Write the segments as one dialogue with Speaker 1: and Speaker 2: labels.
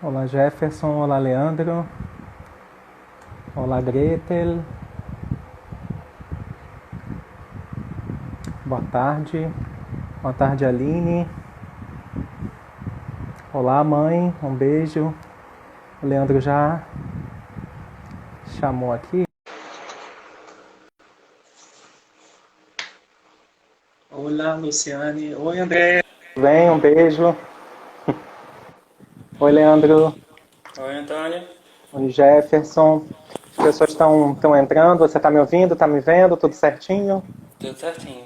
Speaker 1: Olá Jefferson, olá Leandro, olá Gretel, boa tarde Aline, olá mãe, um beijo. O Leandro já chamou aqui. Olá Luciane, oi André. Tudo bem, um beijo. Oi Leandro,
Speaker 2: Oi, Antônio.
Speaker 1: oi Jefferson. As pessoas estão entrando, você está me ouvindo, está me vendo, tudo certinho?
Speaker 2: Tudo certinho.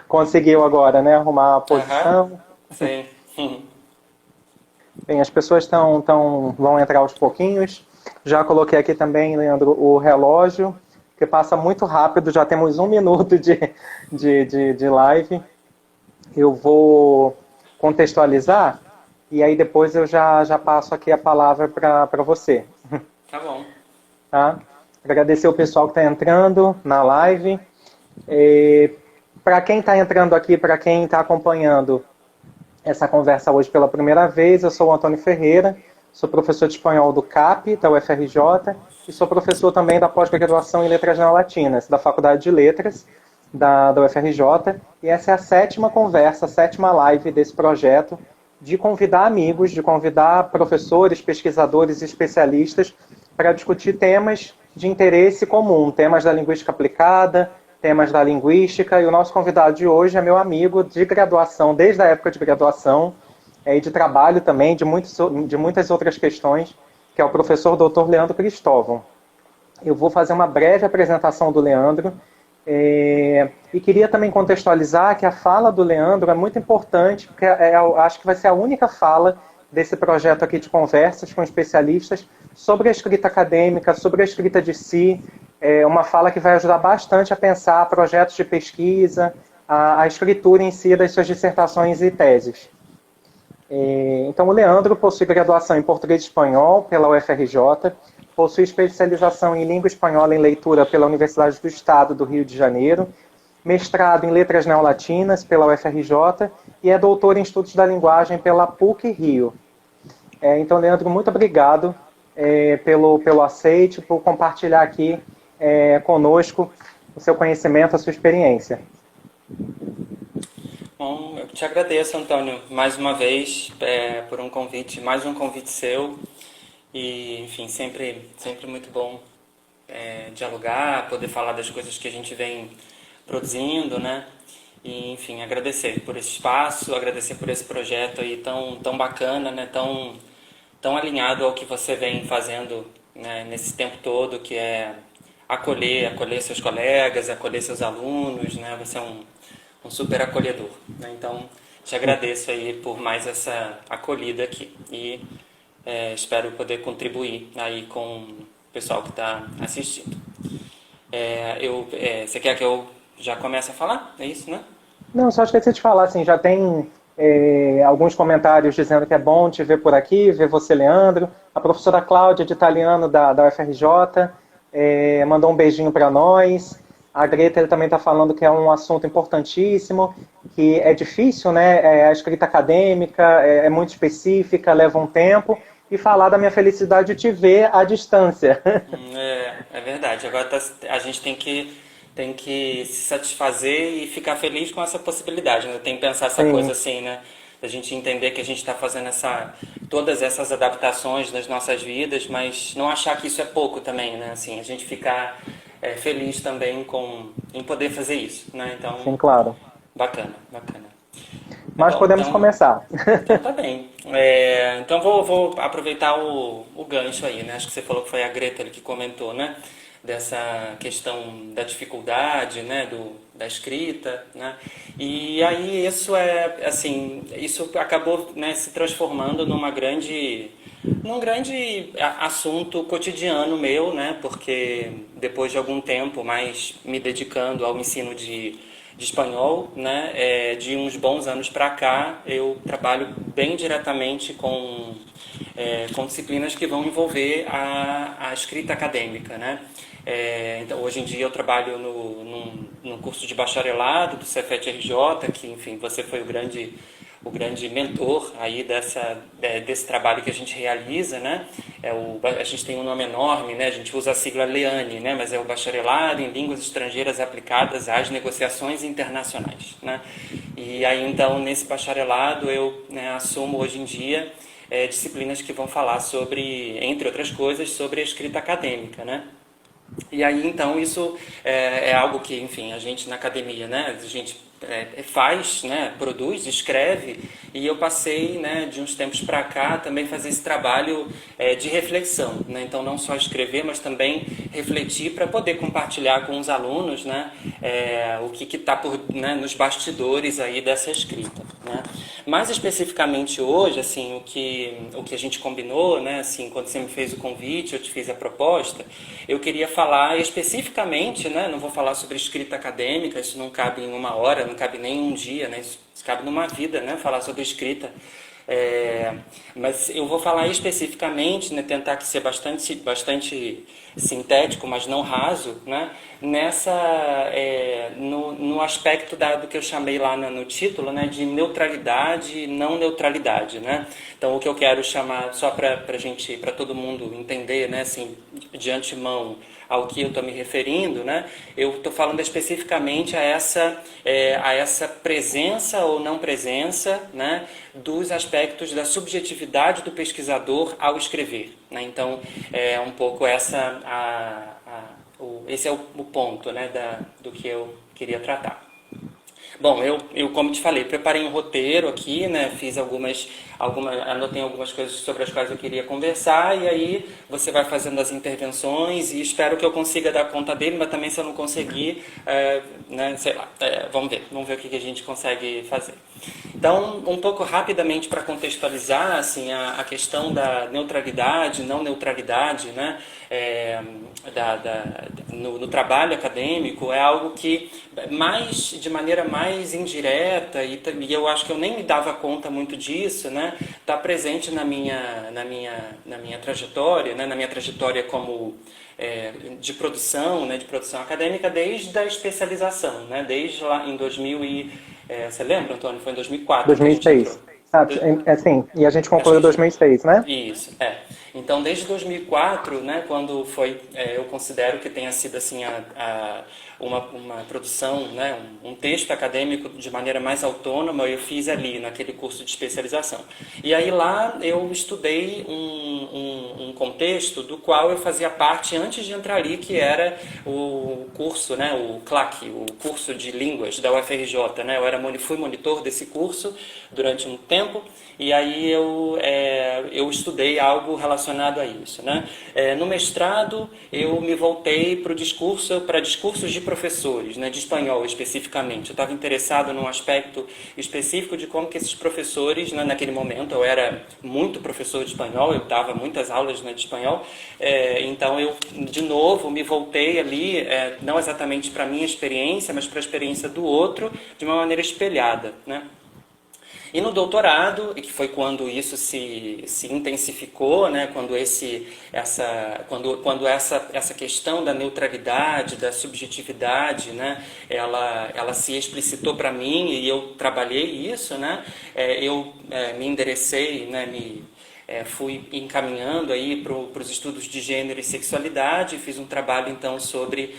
Speaker 1: Conseguiu agora, né, arrumar a
Speaker 2: Aham,
Speaker 1: posição?
Speaker 2: sim.
Speaker 1: Bem, as pessoas vão entrar aos pouquinhos. Já coloquei aqui também, Leandro, o relógio, que passa muito rápido, já temos um minuto de live. Eu vou contextualizar e aí depois eu já passo aqui a palavra para você.
Speaker 2: Tá bom.
Speaker 1: Tá? Agradecer o pessoal que está entrando na live. Para quem está entrando aqui, para quem está acompanhando essa conversa hoje pela primeira vez. Eu sou o Antônio Ferreira, sou professor de espanhol do CAP, da UFRJ, e sou professor também da pós-graduação em Letras Neolatinas, da Faculdade de Letras da UFRJ. E essa é a sétima conversa, a sétima live desse projeto, de convidar amigos, de convidar professores, pesquisadores e especialistas para discutir temas de interesse comum, temas da linguística aplicada, temas da linguística, e o nosso convidado de hoje é meu amigo de graduação, desde a época de graduação, e de trabalho também, de muitas outras questões, que é o professor Dr. Leandro Cristóvão. Eu vou fazer uma breve apresentação do Leandro, e queria também contextualizar que a fala do Leandro é muito importante, porque acho que vai ser a única fala desse projeto aqui de conversas com especialistas sobre a escrita acadêmica, sobre a escrita de si, uma fala que vai ajudar bastante a pensar projetos de pesquisa, a escritura em si das suas dissertações e teses. Então, o Leandro possui graduação em português e espanhol pela UFRJ, possui especialização em língua espanhola em leitura pela Universidade do Estado do Rio de Janeiro, mestrado em letras neolatinas pela UFRJ e é doutor em estudos da linguagem pela PUC Rio. Então, Leandro, muito obrigado pelo aceite, por compartilhar aqui conosco o seu conhecimento, a sua experiência.
Speaker 2: Bom, eu te agradeço, Antônio, mais uma vez, por um convite, mais um convite seu. E, enfim, sempre muito bom dialogar, poder falar das coisas que a gente vem produzindo, né? E, enfim, agradecer por esse espaço, agradecer por esse projeto aí tão bacana, né? Tão alinhado ao que você vem fazendo, né, nesse tempo todo, que é acolher seus colegas, acolher seus alunos, né? Você é um super acolhedor, né? Então, te agradeço aí por mais essa acolhida aqui e espero poder contribuir aí com o pessoal que está assistindo. Você quer que eu já comece a falar? É isso, né?
Speaker 1: Não, só esqueci de falar, assim, já tem alguns comentários dizendo que é bom te ver por aqui, ver você, Leandro. A professora Cláudia, de italiano da UFRJ, mandou um beijinho para nós. A Greta também está falando que é um assunto importantíssimo, que é difícil, né? A escrita acadêmica é muito específica, leva um tempo. E falar da minha felicidade de te ver à distância.
Speaker 2: É verdade. Agora a gente tem que se satisfazer e ficar feliz com essa possibilidade, né? Tem que pensar essa coisa
Speaker 1: Sim,
Speaker 2: assim, né? Da gente entender que a gente está fazendo todas essas adaptações nas nossas vidas, mas não achar que isso é pouco também, né? Assim, a gente ficar feliz também em poder fazer isso, né?
Speaker 1: sim,
Speaker 2: Então,
Speaker 1: claro.
Speaker 2: bacana, bacana. Tá
Speaker 1: Mas
Speaker 2: bom,
Speaker 1: podemos começar.
Speaker 2: então tá bem. Então vou aproveitar o gancho aí, né? Acho que você falou que foi a Greta que comentou, né? Dessa questão da dificuldade, né? Da escrita, né? E aí isso acabou, né, se transformando num grande assunto cotidiano meu, né? Porque depois de algum tempo mais me dedicando ao ensino de espanhol, né? De uns bons anos para cá, eu trabalho bem diretamente com disciplinas que vão envolver a escrita acadêmica, né? Então, hoje em dia eu trabalho no curso de bacharelado do Cefet RJ, que, enfim, você foi o grande mentor aí desse trabalho que a gente realiza, né? A gente tem um nome enorme, né? A gente usa a sigla LEANI, né? Mas é o Bacharelado em Línguas Estrangeiras Aplicadas às Negociações Internacionais, né? E aí, então, nesse bacharelado, eu, né, assumo hoje em dia disciplinas que vão falar sobre, entre outras coisas, sobre a escrita acadêmica, né? E aí, então, isso é algo que, enfim, a gente na academia, né, a gente faz, né, produz, escreve, e eu passei, né, de uns tempos para cá também fazer esse trabalho de reflexão, né, então não só escrever, mas também refletir para poder compartilhar com os alunos, né, o que está né, nos bastidores aí dessa escrita, né. Mais especificamente hoje, assim, o que a gente combinou, né, assim, quando você me fez o convite, eu te fiz a proposta, eu queria falar especificamente, né, não vou falar sobre escrita acadêmica, isso não cabe em uma hora, não cabe nem em um dia, né, isso cabe numa vida, né, falar sobre escrita. Mas eu vou falar especificamente, né, tentar ser bastante sintético, mas não raso, né, no aspecto do que eu chamei lá no título, né, de neutralidade e não neutralidade, né. Então o que eu quero chamar, só para todo mundo entender, né, assim, de antemão ao que eu estou me referindo, né, eu estou falando especificamente a essa presença ou não presença, né, dos aspectos da subjetividade do pesquisador ao escrever, né. Então é um pouco esse é o ponto, né, do que eu queria tratar. Bom, eu como te falei, preparei um roteiro aqui, né, anotei algumas coisas sobre as quais eu queria conversar, e aí você vai fazendo as intervenções, e espero que eu consiga dar conta dele, mas também se eu não conseguir, né, sei lá, vamos ver o que a gente consegue fazer. Então, um pouco rapidamente para contextualizar, assim, a questão da neutralidade, não neutralidade, né, no trabalho acadêmico, é algo que de maneira mais indireta, e eu acho que eu nem me dava conta muito disso, né, está presente na minha trajetória, né, na minha trajetória como de produção acadêmica desde a especialização, né, desde lá em 2000 você lembra, Antônio? Foi em 2004 que a gente
Speaker 1: 2006.
Speaker 2: entrou.
Speaker 1: Sabe? Sim, e a gente concluiu em 2006, né?
Speaker 2: Isso, Então, desde 2004, né, quando foi, eu considero que tenha sido assim uma produção, né, um texto acadêmico de maneira mais autônoma, eu fiz ali naquele curso de especialização. E aí lá eu estudei um contexto do qual eu fazia parte antes de entrar ali, que era o curso, né, o CLAC, o curso de línguas da UFRJ, né? Fui monitor desse curso durante um tempo, e aí eu estudei algo relacionado a isso, né? No mestrado eu me voltei para discursos de professores, né, de espanhol especificamente. Eu estava interessado num aspecto específico de como que esses professores, né, naquele momento eu era muito professor de espanhol, eu dava muitas aulas, né, de espanhol, então eu de novo me voltei ali, não exatamente para a minha experiência, mas para a experiência do outro, de uma maneira espelhada, né? E no doutorado, que foi quando isso se intensificou, né, quando essa questão da neutralidade, da subjetividade, né, ela se explicitou para mim e eu trabalhei isso, né, eu me enderecei, né, fui encaminhando aí para os estudos de gênero e sexualidade, fiz um trabalho então sobre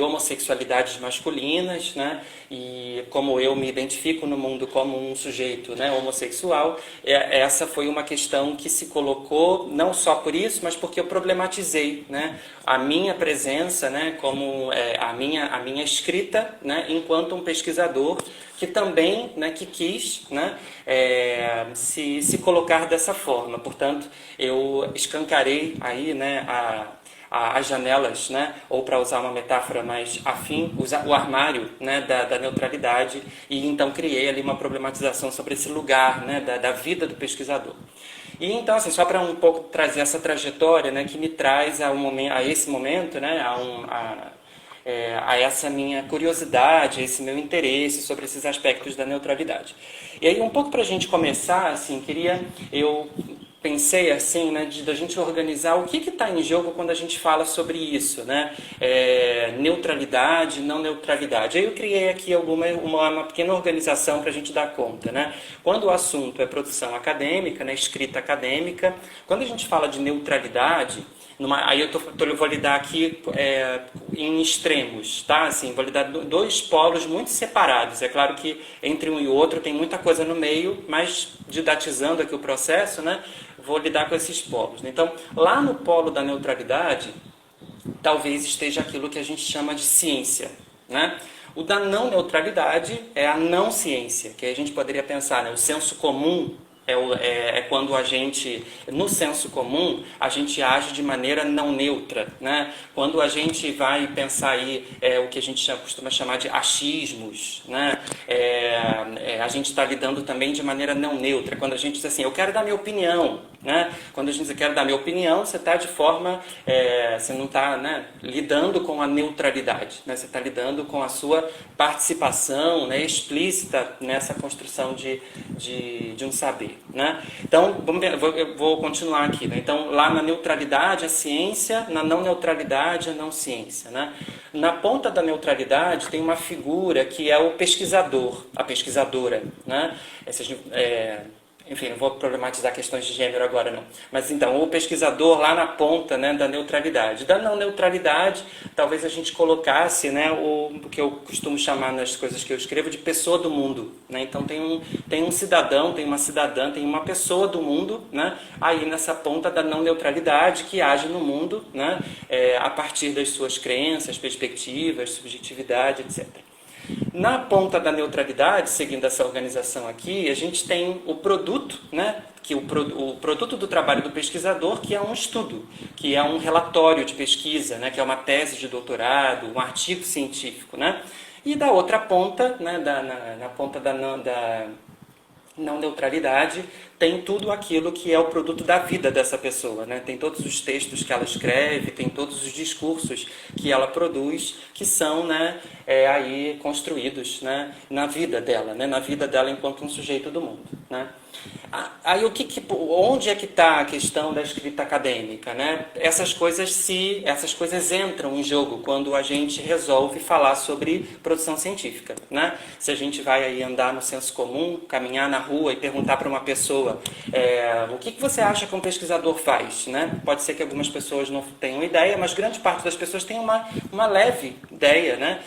Speaker 2: homossexualidades masculinas, né, e como eu me identifico no mundo como um sujeito, né, homossexual, essa foi uma questão que se colocou não só por isso, mas porque eu problematizei, né, a minha presença, né, como a minha escrita, né, enquanto um pesquisador que também, né, que quis, né, se colocar dessa forma. Portanto, eu escancarei aí, né, as janelas, né, ou para usar uma metáfora mais afim, o armário, né, da neutralidade, e então criei ali uma problematização sobre esse lugar, né, da vida do pesquisador. E então, assim, só para um pouco trazer essa trajetória, né, que me traz a esse momento, né, a essa minha curiosidade, a esse meu interesse sobre esses aspectos da neutralidade. E aí, um pouco para a gente começar, assim, eu pensei assim, né, da gente organizar o que está em jogo quando a gente fala sobre isso, né? Neutralidade, não neutralidade. Aí eu criei aqui uma pequena organização para a gente dar conta, né? Quando o assunto é produção acadêmica, né, escrita acadêmica, quando a gente fala de neutralidade, aí eu vou lidar aqui em extremos, tá? Assim, vou lidar dois polos muito separados. É claro que entre um e outro tem muita coisa no meio, mas didatizando aqui o processo, né? Vou lidar com esses polos. Então, lá no polo da neutralidade, talvez esteja aquilo que a gente chama de ciência, né? O da não neutralidade é a não ciência, que a gente poderia pensar, né? O senso comum é quando a gente, no senso comum, a gente age de maneira não neutra, né? Quando a gente vai pensar aí o que a gente costuma chamar de achismos, né? A gente está lidando também de maneira não neutra. Quando a gente diz assim, eu quero dar minha opinião, né? Quando a gente diz, eu quero dar minha opinião, você está de forma, você não está, né, lidando com a neutralidade, né? Você está lidando com a sua participação, né, explícita nessa construção de um saber. Né? Então, eu vou continuar aqui. Né? Então, lá na neutralidade, a ciência, na não neutralidade, a não ciência. Né? Na ponta da neutralidade tem uma figura que é o pesquisador, a pesquisadora. Né? Enfim, não vou problematizar questões de gênero agora, não. Mas, então, o pesquisador lá na ponta, né, da neutralidade. Da não neutralidade, talvez a gente colocasse, né, o que eu costumo chamar nas coisas que eu escrevo de pessoa do mundo. Né? Então, tem um cidadão, tem uma cidadã, tem uma pessoa do mundo, né, aí nessa ponta da não neutralidade que age no mundo, né, a partir das suas crenças, perspectivas, subjetividade, etc. Na ponta da neutralidade, seguindo essa organização aqui, a gente tem o produto, né? Que o produto do trabalho do pesquisador, que é um estudo, que é um relatório de pesquisa, né? Que é uma tese de doutorado, um artigo científico. Né? E da outra ponta, né? Na ponta da não neutralidade, tem tudo aquilo que é o produto da vida dessa pessoa, né? Tem todos os textos que ela escreve, tem todos os discursos que ela produz, que são, né, aí construídos, né, na vida dela, né? Na vida dela enquanto um sujeito do mundo. Né? Aí onde é que está a questão da escrita acadêmica? Né? Essas coisas entram em jogo quando a gente resolve falar sobre produção científica. Né? Se a gente vai aí andar no senso comum, caminhar na rua e perguntar para uma pessoa o que você acha que um pesquisador faz? Né? Pode ser que algumas pessoas não tenham ideia, mas grande parte das pessoas tem uma leve ideia, né?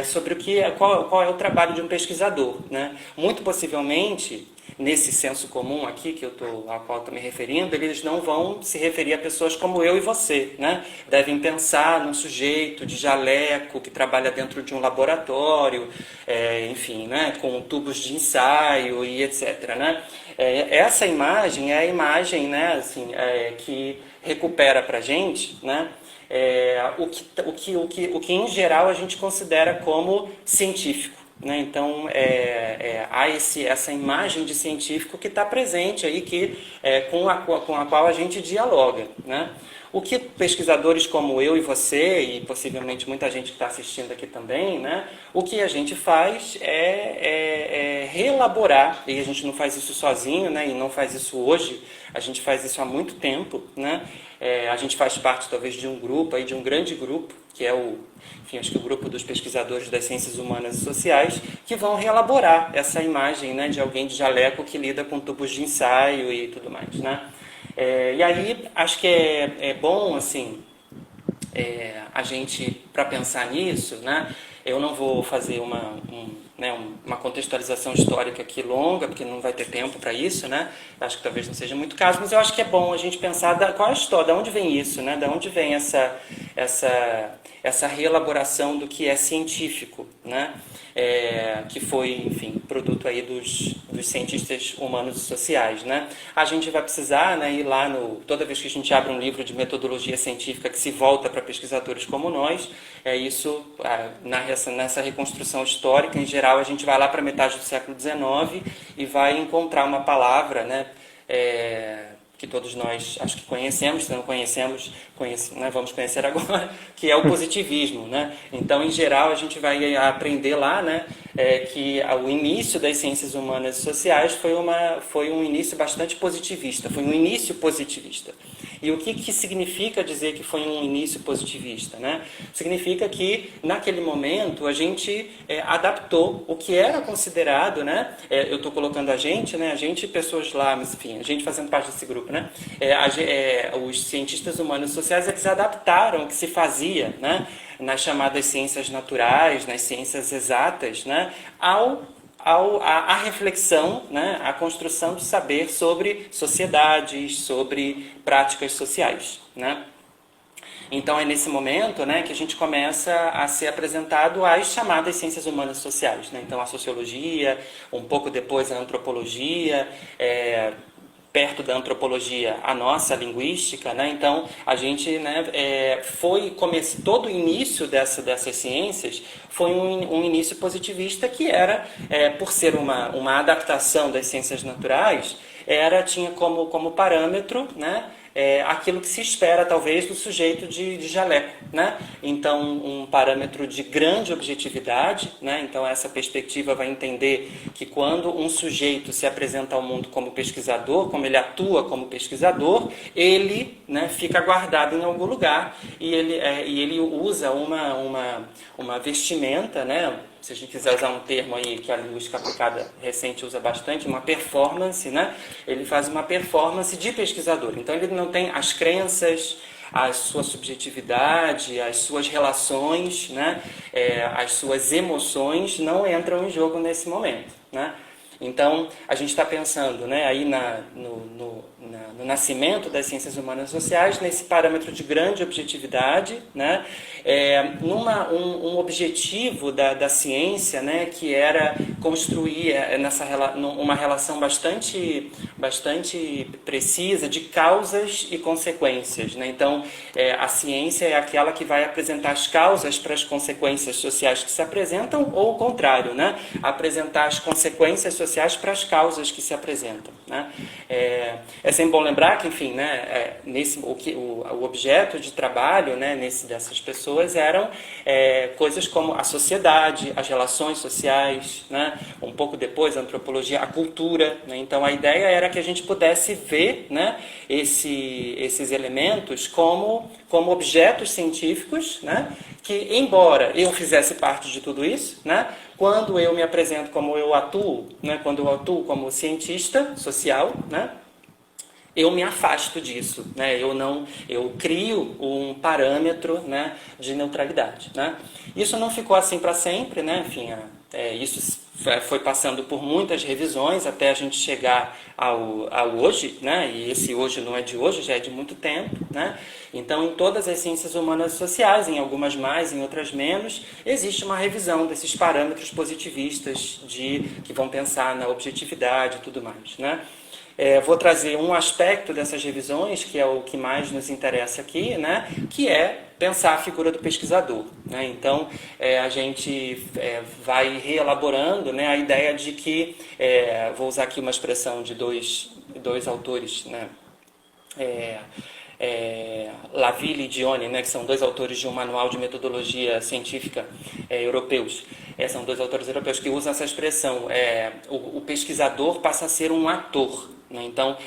Speaker 2: Sobre qual é o trabalho de um pesquisador. Né? Muito possivelmente, nesse senso comum aqui ao qual eu estou me referindo, eles não vão se referir a pessoas como eu e você, né? Devem pensar num sujeito de jaleco que trabalha dentro de um laboratório, enfim, né? Com tubos de ensaio e etc. Né? Essa imagem é a imagem, né? Assim, que recupera para a gente, né? O que em geral a gente considera como científico. Né? Então, há essa imagem de científico que está presente aí, com a qual a gente dialoga. Né? O que pesquisadores como eu e você, e possivelmente muita gente que está assistindo aqui também, né? O que a gente faz é reelaborar, e a gente não faz isso sozinho, né? E não faz isso hoje, a gente faz isso há muito tempo. Né? A gente faz parte talvez de um grupo, aí, de um grande grupo, que é acho que o grupo dos pesquisadores das ciências humanas e sociais, que vão reelaborar essa imagem, né, de alguém de jaleco que lida com tubos de ensaio e tudo mais. Né? E aí, acho que é bom, assim, a gente, para pensar nisso, né, eu não vou fazer uma contextualização histórica aqui longa, porque não vai ter tempo para isso, né? Acho que talvez não seja muito caso, mas eu acho que é bom a gente pensar qual é a história, de onde vem isso, né? De onde vem essa reelaboração do que é científico, né? Que foi, enfim, produto aí dos cientistas humanos e sociais, né? A gente vai precisar, né, ir lá toda vez que a gente abre um livro de metodologia científica que se volta para pesquisadores como nós, nessa reconstrução histórica, em geral, a gente vai lá para metade do século XIX e vai encontrar uma palavra, né, que todos nós acho que conhecemos, se não conhecemos, né, vamos conhecer agora, que é o positivismo. Né? Então, em geral, a gente vai aprender lá, né, que o início das ciências humanas e sociais foi um início bastante positivista, foi um início positivista. E o que significa dizer que foi um início positivista, né? Significa que, naquele momento, a gente adaptou o que era considerado, né? Eu estou colocando a gente, né? A gente, pessoas lá, mas enfim, a gente fazendo parte desse grupo, né? Os cientistas humanos e sociais, eles adaptaram o que se fazia, né? Nas chamadas ciências naturais, nas ciências exatas, né? A reflexão, né, a construção do saber sobre sociedades, sobre práticas sociais, né? Então é nesse momento, né, que a gente começa a ser apresentado às chamadas ciências humanas e sociais, né? Então a sociologia, um pouco depois a antropologia, perto da antropologia, a nossa linguística, né? Então a gente, né, todo o início dessas ciências foi um início positivista que era, por ser uma adaptação das ciências naturais, tinha como parâmetro, né, aquilo que se espera, talvez, do sujeito de jaleco, né? Então, um parâmetro de grande objetividade, né? Então, essa perspectiva vai entender que quando um sujeito se apresenta ao mundo como pesquisador, como ele atua como pesquisador, ele, né, fica guardado em algum lugar e ele usa uma vestimenta, né? Se a gente quiser usar um termo aí que a linguística aplicada recente usa bastante, uma performance, né? Ele faz uma performance de pesquisador. Então, ele não tem as crenças, a sua subjetividade, as suas relações, né? As suas emoções não entram em jogo nesse momento, né? Então, a gente está pensando, né, aí no nascimento das ciências humanas e sociais, nesse parâmetro de grande objetividade, né, um objetivo da ciência, né, que era construir uma relação bastante precisa de causas e consequências, né? Então, a ciência é aquela que vai apresentar as causas para as consequências sociais que se apresentam, ou o contrário, né? Apresentar as consequências sociais para as causas que se apresentam, né? É sempre bom lembrar que, enfim, né, o objeto de trabalho, né, dessas pessoas eram coisas como a sociedade, as relações sociais, né? Um pouco depois a antropologia, a cultura, né? Então a ideia era que a gente pudesse ver, né, esses elementos como objetos científicos, né, que, embora eu fizesse parte de tudo isso, né, quando eu me apresento como eu atuo, né, quando eu atuo como cientista social, né, eu me afasto disso, né, eu crio um parâmetro, né, de neutralidade, né. Isso não ficou assim para sempre, né, enfim, isso foi passando por muitas revisões até a gente chegar ao hoje, né? E esse hoje não é de hoje, já é de muito tempo, né? Então, em todas as ciências humanas e sociais, em algumas mais, em outras menos, existe uma revisão desses parâmetros positivistas que vão pensar na objetividade e tudo mais, né? Vou trazer um aspecto dessas revisões, que é o que mais nos interessa aqui, né? Que é pensar a figura do pesquisador, né? Então, a gente vai reelaborando, né, a ideia de que, vou usar aqui uma expressão de dois autores, né? Laville e Dione, né, que são dois autores de um manual de metodologia científica europeus. São dois autores europeus que usam essa expressão. O pesquisador passa a ser um ator, né? Então,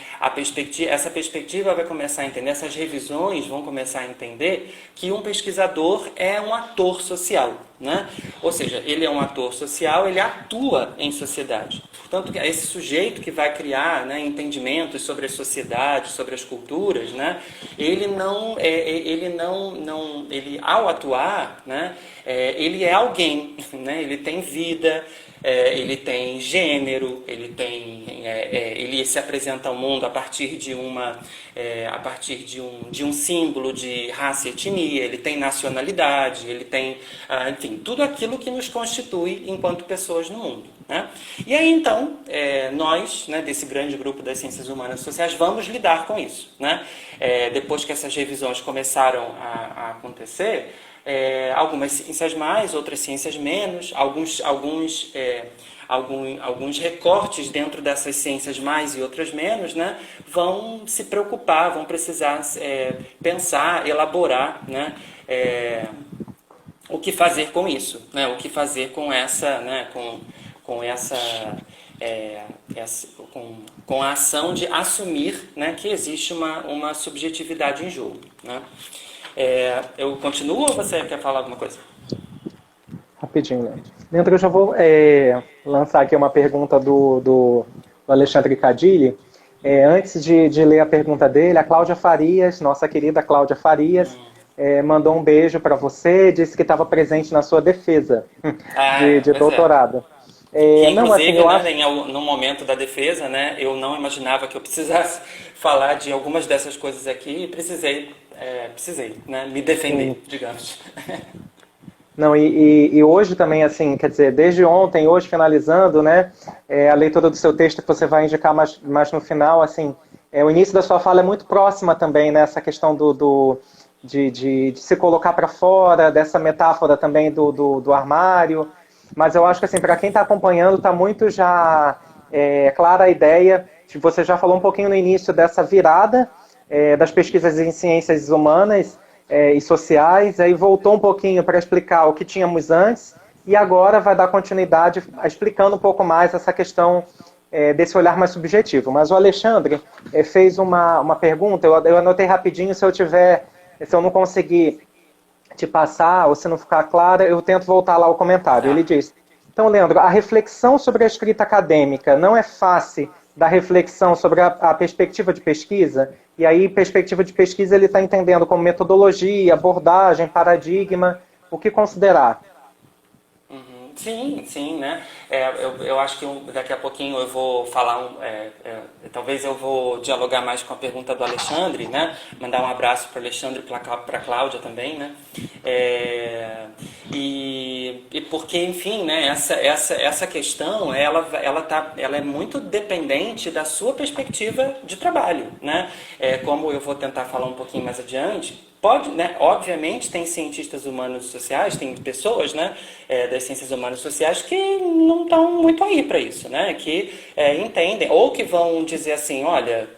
Speaker 2: essa perspectiva vai começar a entender, essas revisões vão começar a entender que um pesquisador é um ator social, né? Ou seja, ele é um ator social, ele atua em sociedade. Portanto, esse sujeito que vai criar, né, entendimentos sobre as sociedades, sobre as culturas, né, ele ao atuar, né, ele é alguém, né, ele tem vida, ele tem gênero, ele se apresenta ao mundo a partir de um símbolo de raça e etnia, ele tem nacionalidade, ele tem, enfim, tudo aquilo que nos constitui enquanto pessoas no mundo, né? E aí, então, nós, né, desse grande grupo das ciências humanas e sociais, vamos lidar com isso, né? Depois que essas revisões começaram a acontecer, algumas ciências mais, outras ciências menos, alguns recortes dentro dessas ciências mais e outras menos, né, vão se preocupar, vão precisar pensar, elaborar, né, o que fazer com isso, né? O que fazer com essa, né? Com essa, com a ação de assumir, né? Que existe uma subjetividade em jogo, né? Eu continuo ou você quer falar alguma coisa?
Speaker 1: Rapidinho, Leandro. Leandro, eu já vou lançar aqui uma pergunta do Alexandre Cadilli. Antes de ler a pergunta dele, a Cláudia Farias, nossa querida Cláudia Farias, mandou um beijo para você, disse que estava presente na sua defesa de
Speaker 2: Pois é.
Speaker 1: doutorado.
Speaker 2: Que
Speaker 1: Não, assim,
Speaker 2: inclusive,
Speaker 1: eu
Speaker 2: né,
Speaker 1: acho.
Speaker 2: no momento da defesa, né, eu não imaginava que eu precisasse falar de algumas dessas coisas aqui e precisei, né, me
Speaker 1: Sim.
Speaker 2: defender, digamos.
Speaker 1: Não, e hoje também, assim, quer dizer, desde ontem, hoje finalizando, né, a leitura do seu texto que você vai indicar mais no final, assim, o início da sua fala é muito próxima também, né, essa questão de se colocar para fora, dessa metáfora também do armário, mas eu acho que, assim, para quem está acompanhando, está muito já clara a ideia, você já falou um pouquinho no início dessa virada das pesquisas em ciências humanas, e sociais, aí voltou um pouquinho para explicar o que tínhamos antes, e agora vai dar continuidade explicando um pouco mais essa questão desse olhar mais subjetivo. Mas o Alexandre fez uma pergunta, eu anotei rapidinho, se eu não conseguir te passar, ou se não ficar clara, eu tento voltar lá ao comentário. Ele
Speaker 2: Tá.
Speaker 1: diz, então, Leandro, a reflexão sobre a escrita acadêmica não é face da reflexão sobre a perspectiva de pesquisa? E aí, perspectiva de pesquisa, ele está entendendo como metodologia, abordagem, paradigma, o que considerar.
Speaker 2: Sim, sim, né? Eu acho que daqui a pouquinho eu vou falar, talvez eu vou dialogar mais com a pergunta do Alexandre, né? Mandar um abraço para o Alexandre e para a Cláudia também, né? E porque, enfim, né? Essa questão, ela é muito dependente da sua perspectiva de trabalho, né? Como eu vou tentar falar um pouquinho mais adiante. Pode, né? Obviamente tem cientistas humanos sociais, tem pessoas, né, das ciências humanas sociais que não estão muito aí para isso, né, que entendem, ou que vão dizer assim, olha,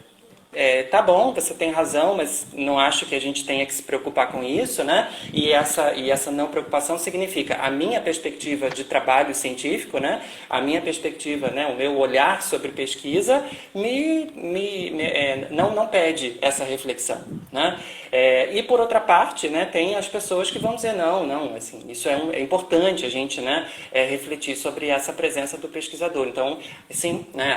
Speaker 2: tá bom, você tem razão, mas não acho que a gente tenha que se preocupar com isso, né? E essa não preocupação significa a minha perspectiva de trabalho científico, né? A minha perspectiva, né? O meu olhar sobre pesquisa não pede essa reflexão, né? E por outra parte, né? Tem as pessoas que vão dizer não, assim, isso é importante a gente, né? Refletir sobre essa presença do pesquisador. Então, sim, né?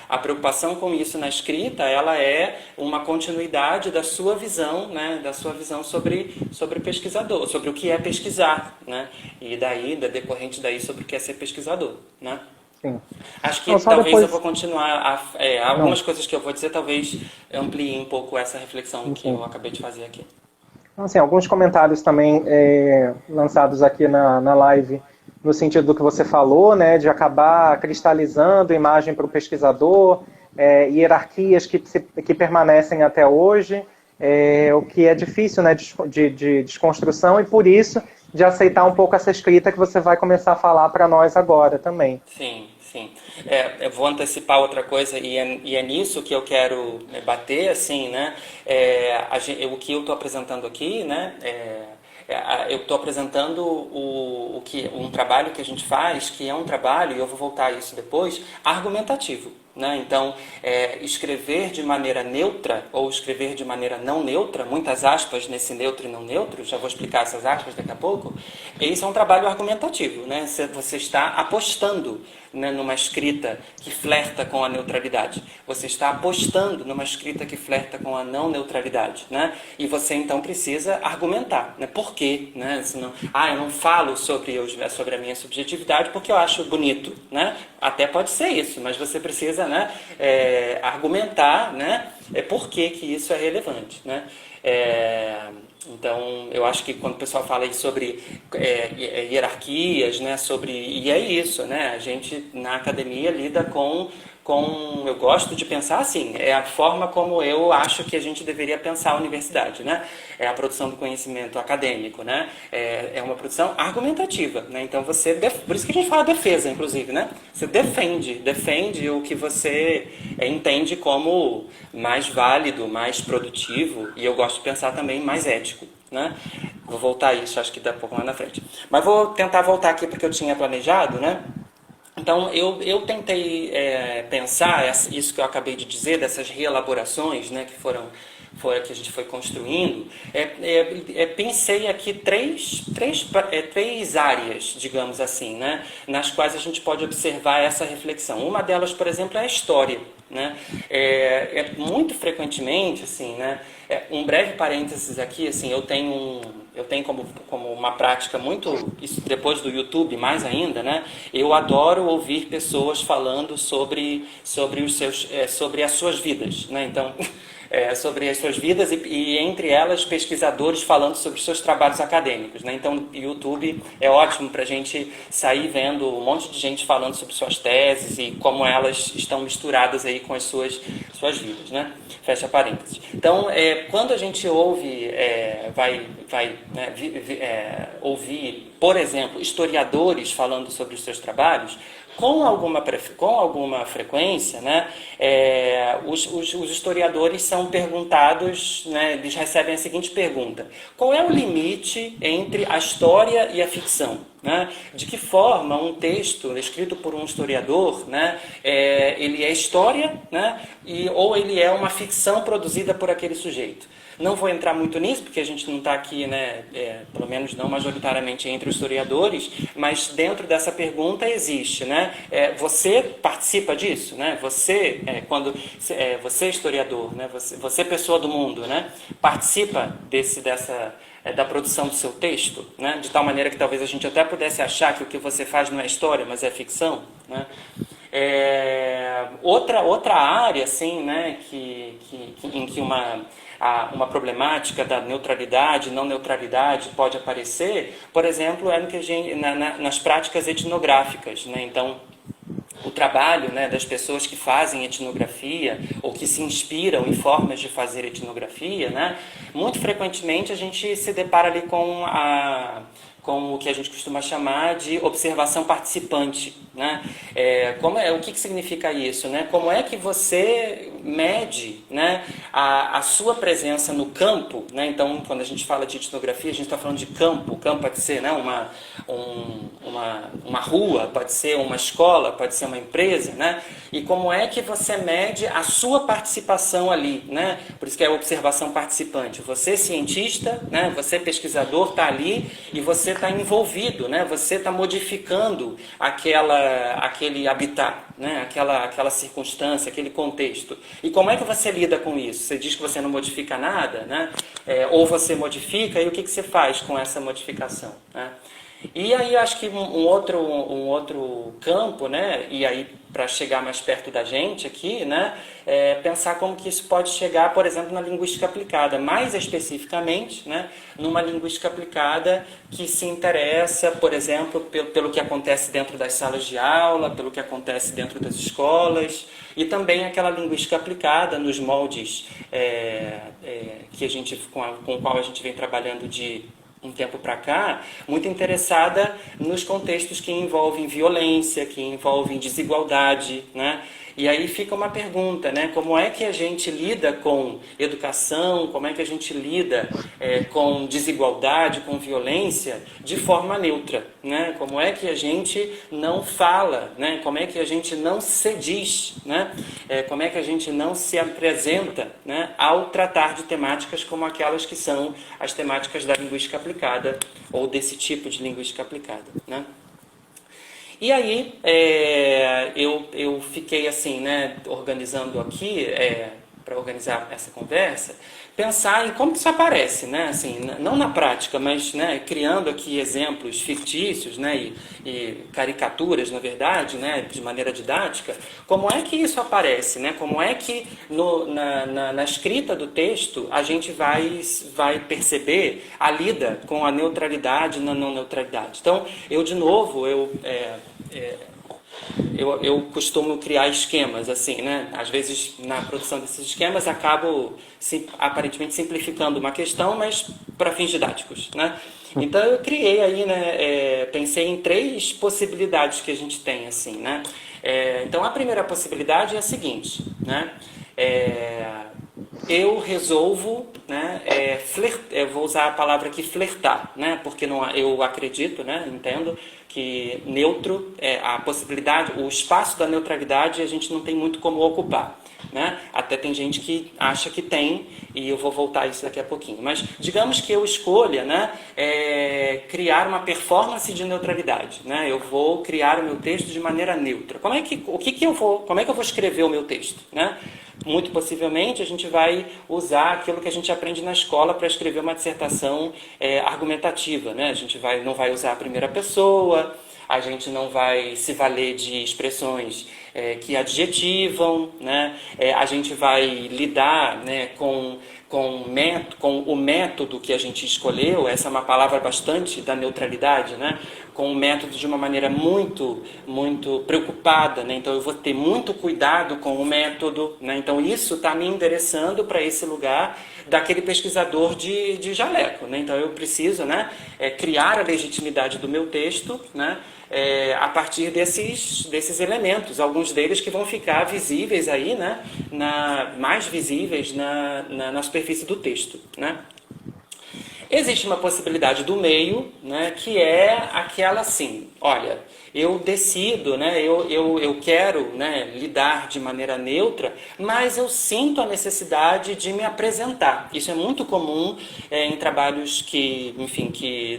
Speaker 2: A preocupação com isso na escrita, ela é uma continuidade da sua visão, né, da sua visão sobre pesquisador, sobre o que é pesquisar, né, e daí, decorrente daí, sobre o que é ser pesquisador, né.
Speaker 1: Sim.
Speaker 2: Acho que
Speaker 1: Não, só
Speaker 2: talvez eu
Speaker 1: depois.
Speaker 2: vou continuar,
Speaker 1: Não,
Speaker 2: algumas coisas que eu vou dizer talvez ampliem um pouco essa reflexão que
Speaker 1: enfim.
Speaker 2: eu acabei de fazer aqui.
Speaker 1: Assim, alguns comentários também lançados aqui na live, no sentido do que você falou, né, de acabar cristalizando imagem para o pesquisador, hierarquias que permanecem até hoje, o que é difícil, né, de desconstrução, e por isso de aceitar um pouco essa escrita que você vai começar a falar para nós agora também.
Speaker 2: Sim, sim. Eu vou antecipar outra coisa e é nisso que eu quero bater, assim, né? O que eu estou apresentando aqui, né? Eu estou apresentando um trabalho que a gente faz, que é um trabalho, e eu vou voltar a isso depois, argumentativo. Né? Então, escrever de maneira neutra ou escrever de maneira não neutra, muitas aspas nesse neutro e não neutro, já vou explicar essas aspas daqui a pouco, esse é um trabalho argumentativo. Né? Você está apostando, né, numa escrita que flerta com a neutralidade. Você está apostando numa escrita que flerta com a não neutralidade. Né? E você então precisa argumentar. Né? Por quê? Né? Senão, eu não falo sobre a minha subjetividade porque eu acho bonito. Né? Até pode ser isso, mas você precisa, né, argumentar, né, por que isso é relevante. Né? Então, eu acho que quando o pessoal fala aí sobre hierarquias, né, e é isso, né, a gente na academia lida eu gosto de pensar assim, é a forma como eu acho que a gente deveria pensar a universidade, né? É a produção do conhecimento acadêmico, né? É uma produção argumentativa, né? Então por isso que a gente fala defesa, inclusive, né? Você defende o que você entende como mais válido, mais produtivo, e eu gosto de pensar também mais ético, né? Vou voltar a isso, acho que dá um pouco mais na frente. Mas vou tentar voltar aqui porque eu tinha planejado, né? Então, eu tentei pensar isso que eu acabei de dizer, dessas reelaborações, né, que que a gente foi construindo. Pensei aqui três áreas, digamos assim, né, nas quais a gente pode observar essa reflexão. Uma delas, por exemplo, é a história. Né? Muito frequentemente, assim, né, um breve parênteses aqui, assim, eu tenho como uma prática muito, isso depois do YouTube mais ainda, né, eu adoro ouvir pessoas falando sobre as suas vidas, né, então sobre as suas vidas e entre elas pesquisadores falando sobre os seus trabalhos acadêmicos, né? Então o YouTube é ótimo para a gente sair vendo um monte de gente falando sobre suas teses e como elas estão misturadas aí com as suas vidas, né? Fecha parênteses. Então quando a gente ouve ouvir, por exemplo, historiadores falando sobre os seus trabalhos, com alguma frequência, né, os historiadores são perguntados, né, eles recebem a seguinte pergunta: qual é o limite entre a história e a ficção? Né? De que forma um texto escrito por um historiador, né, ele é história, né, ou ele é uma ficção produzida por aquele sujeito? Não vou entrar muito nisso, porque a gente não está aqui, né, pelo menos não majoritariamente entre os historiadores, mas dentro dessa pergunta existe, né? Você participa disso, né? Você, você historiador, né? Você pessoa do mundo, né? Participa da produção do seu texto, né? De tal maneira que talvez a gente até pudesse achar que o que você faz não é história, mas é ficção, né? Outra área, assim, né, em que uma problemática da neutralidade, não neutralidade pode aparecer, por exemplo, no que nas práticas etnográficas, né? Então, o trabalho, né, das pessoas que fazem etnografia ou que se inspiram em formas de fazer etnografia, né, muito frequentemente a gente se depara ali com o que a gente costuma chamar de observação participante, né? O que significa isso, né? Como é que você mede, né, a sua presença no campo, né? Então, quando a gente fala de etnografia, a gente está falando de campo. O campo pode ser, né, uma rua, pode ser uma escola, pode ser uma empresa, né? E como é que você mede a sua participação ali, né? Por isso que é a observação participante. Você, cientista, né, você pesquisador, está ali e você está envolvido, né? Você está modificando aquele habitat, né? aquela circunstância, aquele contexto. E como é que você lida com isso? Você diz que você não modifica nada, né? Ou você modifica, e o que você faz com essa modificação, né? E aí acho que um outro campo, né, e aí para chegar mais perto da gente aqui, né, pensar como que isso pode chegar, por exemplo, na linguística aplicada, mais especificamente, né, numa linguística aplicada que se interessa, por exemplo, pelo que acontece dentro das salas de aula, pelo que acontece dentro das escolas, e também aquela linguística aplicada nos moldes com o qual a gente vem trabalhando de um tempo para cá, muito interessada nos contextos que envolvem violência, que envolvem desigualdade, né? E aí fica uma pergunta, né? Como é que a gente lida com educação, como é que a gente lida com desigualdade, com violência, de forma neutra, né? Como é que a gente não fala, né? Como é que a gente não se diz, né? Como é que a gente não se apresenta, né, ao tratar de temáticas como aquelas que são as temáticas da linguística aplicada, ou desse tipo de linguística aplicada, né? E aí eu fiquei assim, né, organizando aqui, para organizar essa conversa, pensar em como que isso aparece, né, assim, não na prática, mas, né, criando aqui exemplos fictícios, né, e caricaturas, na verdade, né, de maneira didática, como é que isso aparece, né, como é que na escrita do texto a gente vai perceber a lida com a neutralidade e na não neutralidade. Então, eu costumo criar esquemas, assim, né? Às vezes, na produção desses esquemas, acabo aparentemente simplificando uma questão, mas para fins didáticos, né? Então, eu criei aí, né? Pensei em 3 possibilidades que a gente tem, assim, né? Então, a primeira possibilidade é a seguinte, né? eu resolvo, né, vou usar a palavra aqui, flertar, né, porque não, eu acredito, né, entendo que neutro, a possibilidade, o espaço da neutralidade a gente não tem muito como ocupar. Né? Até tem gente que acha que tem, e eu vou voltar a isso daqui a pouquinho. Mas digamos que eu escolha, né, criar uma performance de neutralidade. Né? Eu vou criar o meu texto de maneira neutra. Como é que eu vou escrever o meu texto? Né? Muito possivelmente a gente vai usar aquilo que a gente aprende na escola para escrever uma dissertação argumentativa. Né? A gente não vai usar a primeira pessoa, a gente não vai se valer de expressões que adjetivam, né? A gente vai lidar, né, com o método que a gente escolheu, essa é uma palavra bastante da neutralidade, né? Com o método de uma maneira muito, muito preocupada, né? Então eu vou ter muito cuidado com o método, né? Então isso está me endereçando para esse lugar daquele pesquisador de jaleco, né? Então eu preciso, né, criar a legitimidade do meu texto, né, a partir desses elementos, alguns deles que vão ficar visíveis aí, né, mais visíveis na superfície do texto, né? Existe uma possibilidade do meio, né, que é aquela assim, olha, eu decido, né, eu quero, né, lidar de maneira neutra, mas eu sinto a necessidade de me apresentar. Isso é muito comum em trabalhos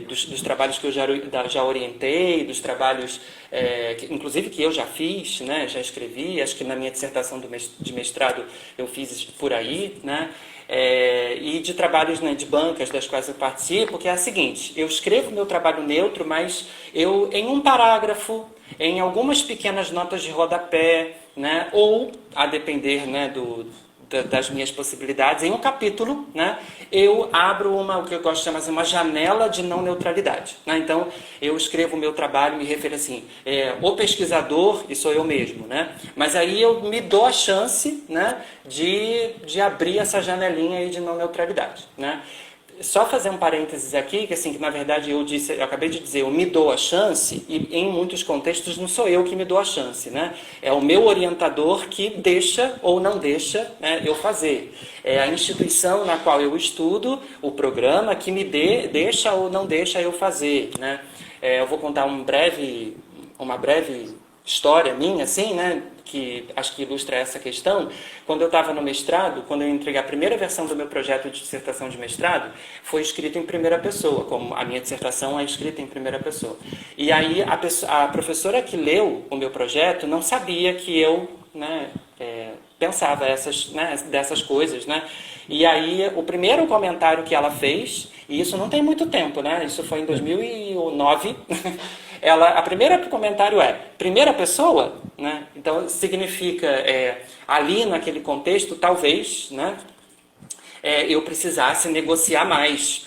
Speaker 2: dos trabalhos que eu já orientei, dos trabalhos, inclusive que eu já fiz, né, já escrevi, acho que na minha dissertação de mestrado eu fiz por aí, né? E de trabalhos, né, de bancas das quais eu participo, que é a seguinte: eu escrevo meu trabalho neutro, mas eu, em um parágrafo, em algumas pequenas notas de rodapé, né, ou, a depender, né, das minhas possibilidades, em um capítulo, né, eu abro o que eu gosto de chamar de uma janela de não neutralidade. Né? Então, eu escrevo o meu trabalho, me refiro assim, o pesquisador, e sou eu mesmo, né? Mas aí eu me dou a chance, né, de abrir essa janelinha aí de não neutralidade. Né? Só fazer um parênteses aqui, que assim, que na verdade eu acabei de dizer, eu me dou a chance, e em muitos contextos não sou eu que me dou a chance, né? É o meu orientador que deixa ou não deixa, né, eu fazer. É a instituição na qual eu estudo, o programa que me deixa ou não deixa eu fazer, né? Eu vou contar uma breve história minha, assim, né, que acho que ilustra essa questão. Quando eu estava no mestrado, quando eu entreguei a primeira versão do meu projeto de dissertação de mestrado, foi escrito em primeira pessoa, como a minha dissertação é escrita em primeira pessoa. E aí a professora que leu o meu projeto não sabia que eu, né, pensava dessas coisas, né? E aí o primeiro comentário que ela fez, e isso não tem muito tempo, né? Isso foi em 2009. A primeiro comentário é primeira pessoa, né? Então significa ali naquele contexto talvez, né, eu precisasse negociar mais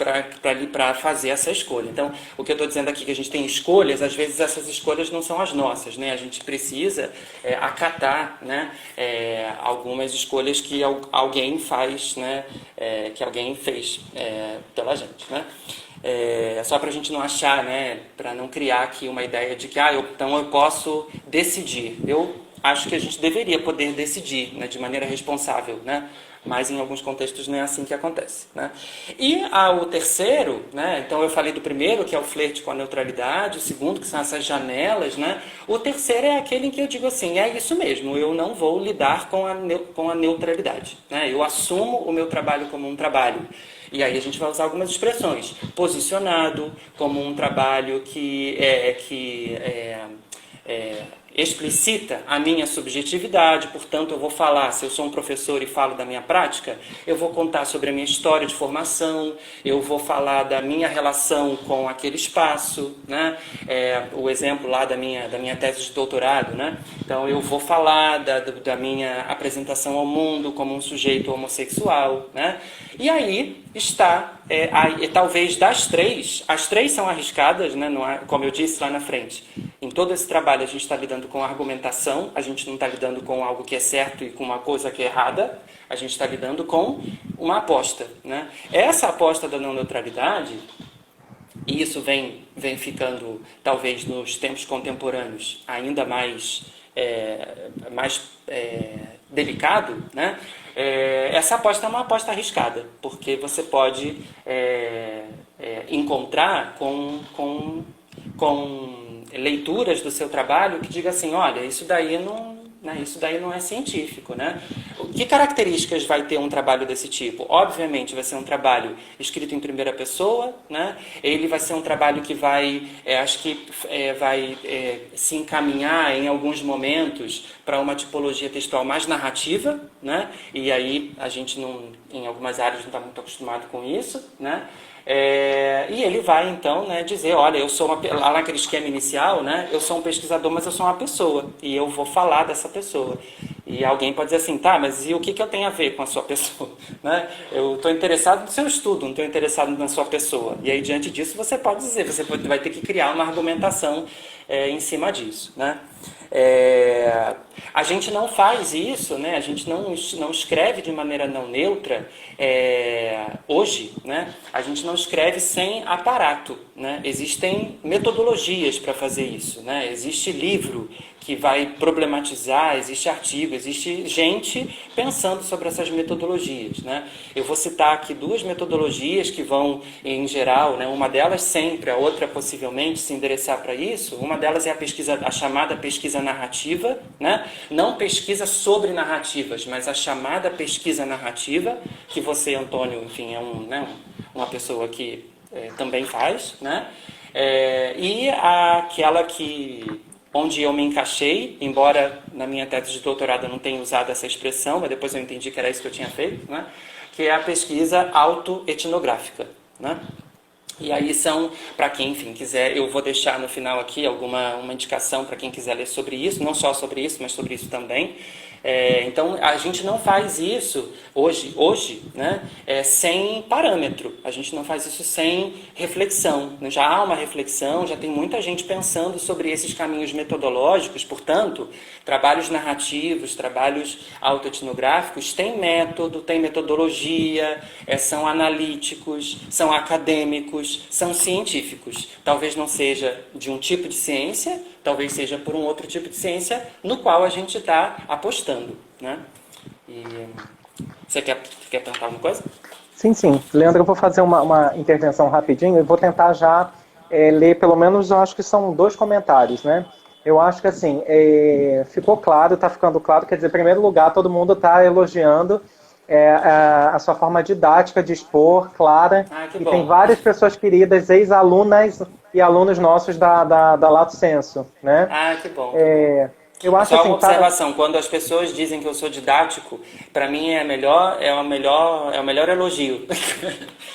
Speaker 2: para fazer essa escolha. Então, o que eu estou dizendo aqui é que a gente tem escolhas, às vezes essas escolhas não são as nossas, né? A gente precisa acatar, né, algumas escolhas que alguém faz, né, que alguém fez pela gente, né? Só para a gente não achar, né, para não criar aqui uma ideia de que então eu posso decidir. Eu acho que a gente deveria poder decidir, né, de maneira responsável, né? Mas em alguns contextos não é assim que acontece, né? E o terceiro, né, então eu falei do primeiro, que é o flerte com a neutralidade, o segundo, que são essas janelas, né? O terceiro é aquele em que eu digo assim, é isso mesmo, eu não vou lidar com a neutralidade, né? Eu assumo o meu trabalho como um trabalho. E aí a gente vai usar algumas expressões. Posicionado, como um trabalho que explicita a minha subjetividade, portanto eu vou falar, se eu sou um professor e falo da minha prática, eu vou contar sobre a minha história de formação, eu vou falar da minha relação com aquele espaço, né? O exemplo lá da minha tese de doutorado, né? Então eu vou falar da minha apresentação ao mundo como um sujeito homossexual, né? E aí está, talvez das três, as três são arriscadas, né? Não como eu disse lá na frente. Em todo esse trabalho a gente está lidando com argumentação, a gente não está lidando com algo que é certo e com uma coisa que é errada, a gente está lidando com uma aposta, né? Essa aposta da não neutralidade, e isso vem ficando, talvez nos tempos contemporâneos, ainda mais delicado, né? Essa aposta é uma aposta arriscada, porque você pode encontrar com leituras do seu trabalho que diga assim, olha, isso daí não é científico, né? Que características vai ter um trabalho desse tipo? Obviamente vai ser um trabalho escrito em primeira pessoa, né? Ele vai ser um trabalho que vai se encaminhar em alguns momentos para uma tipologia textual mais narrativa, né? E aí a gente em algumas áreas não está muito acostumado com isso, né? E ele vai então, né, dizer, olha, eu sou lá naquele esquema inicial, né, eu sou um pesquisador, mas eu sou uma pessoa e eu vou falar dessa pessoa. E alguém pode dizer assim, tá, mas e o que eu tenho a ver com a sua pessoa? Né? Eu estou interessado no seu estudo, não estou interessado na sua pessoa. E aí diante disso você pode dizer, vai ter que criar uma argumentação em cima disso, né? A gente não faz isso, né? A gente não escreve de maneira não neutra hoje, né? A gente não escreve sem aparato, né? Existem metodologias para fazer isso, né? Existe livro que vai problematizar, existe artigo, existe gente pensando sobre essas metodologias, né? Eu vou citar aqui duas metodologias que vão, em geral, né? Uma delas sempre, a outra possivelmente se endereçar para isso. Uma delas é a chamada pesquisa narrativa, né? Não pesquisa sobre narrativas, mas a chamada pesquisa narrativa, que você, Antônio, enfim, uma pessoa que também faz, né? E aquela onde eu me encaixei, embora na minha tese de doutorado eu não tenha usado essa expressão, mas depois eu entendi que era isso que eu tinha feito, né? Que é a pesquisa autoetnográfica, né? E aí para quem, enfim, quiser, eu vou deixar no final aqui uma indicação para quem quiser ler sobre isso, não só sobre isso, mas sobre isso também. Então, a gente não faz isso hoje, né, sem parâmetro. A gente não faz isso sem reflexão. Já há uma reflexão, já tem muita gente pensando sobre esses caminhos metodológicos. Portanto, trabalhos narrativos, trabalhos autoetnográficos têm método, têm metodologia, são analíticos, são acadêmicos, são científicos. Talvez não seja de um tipo de ciência, talvez seja por um outro tipo de ciência no qual a gente está apostando, né? E você quer perguntar alguma coisa?
Speaker 1: Sim, sim. Leandro, eu vou fazer uma intervenção rapidinho e vou tentar já ler pelo menos, eu acho que são 2 comentários, né? Eu acho que assim, ficou claro, está ficando claro, quer dizer, em primeiro lugar, todo mundo está elogiando a sua forma didática de expor, clara, e
Speaker 2: bom.
Speaker 1: tem várias pessoas queridas, ex-alunas e alunos nossos da Lato Sensu, né?
Speaker 2: Que bom.
Speaker 1: Eu acho
Speaker 2: Só
Speaker 1: assim,
Speaker 2: uma observação, quando as pessoas dizem que eu sou didático, para mim é o melhor elogio.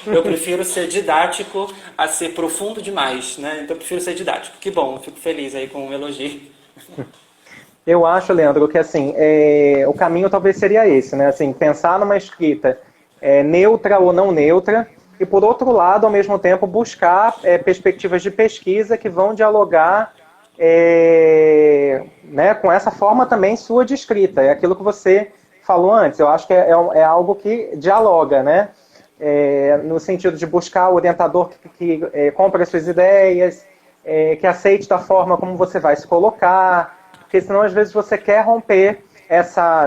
Speaker 2: Eu prefiro ser didático a ser profundo demais, né? Então eu prefiro ser didático. Que bom, eu fico feliz aí com o elogio.
Speaker 1: Eu acho, Leandro, que assim, o caminho talvez seria esse, né? Assim, pensar numa escrita neutra ou não neutra, e por outro lado, ao mesmo tempo, buscar perspectivas de pesquisa que vão dialogar né, com essa forma também sua de escrita. É aquilo que você falou antes. Eu acho que é algo que dialoga, né? No sentido de buscar o orientador que compre as suas ideias, que aceite da forma como você vai se colocar, porque senão às vezes você quer romper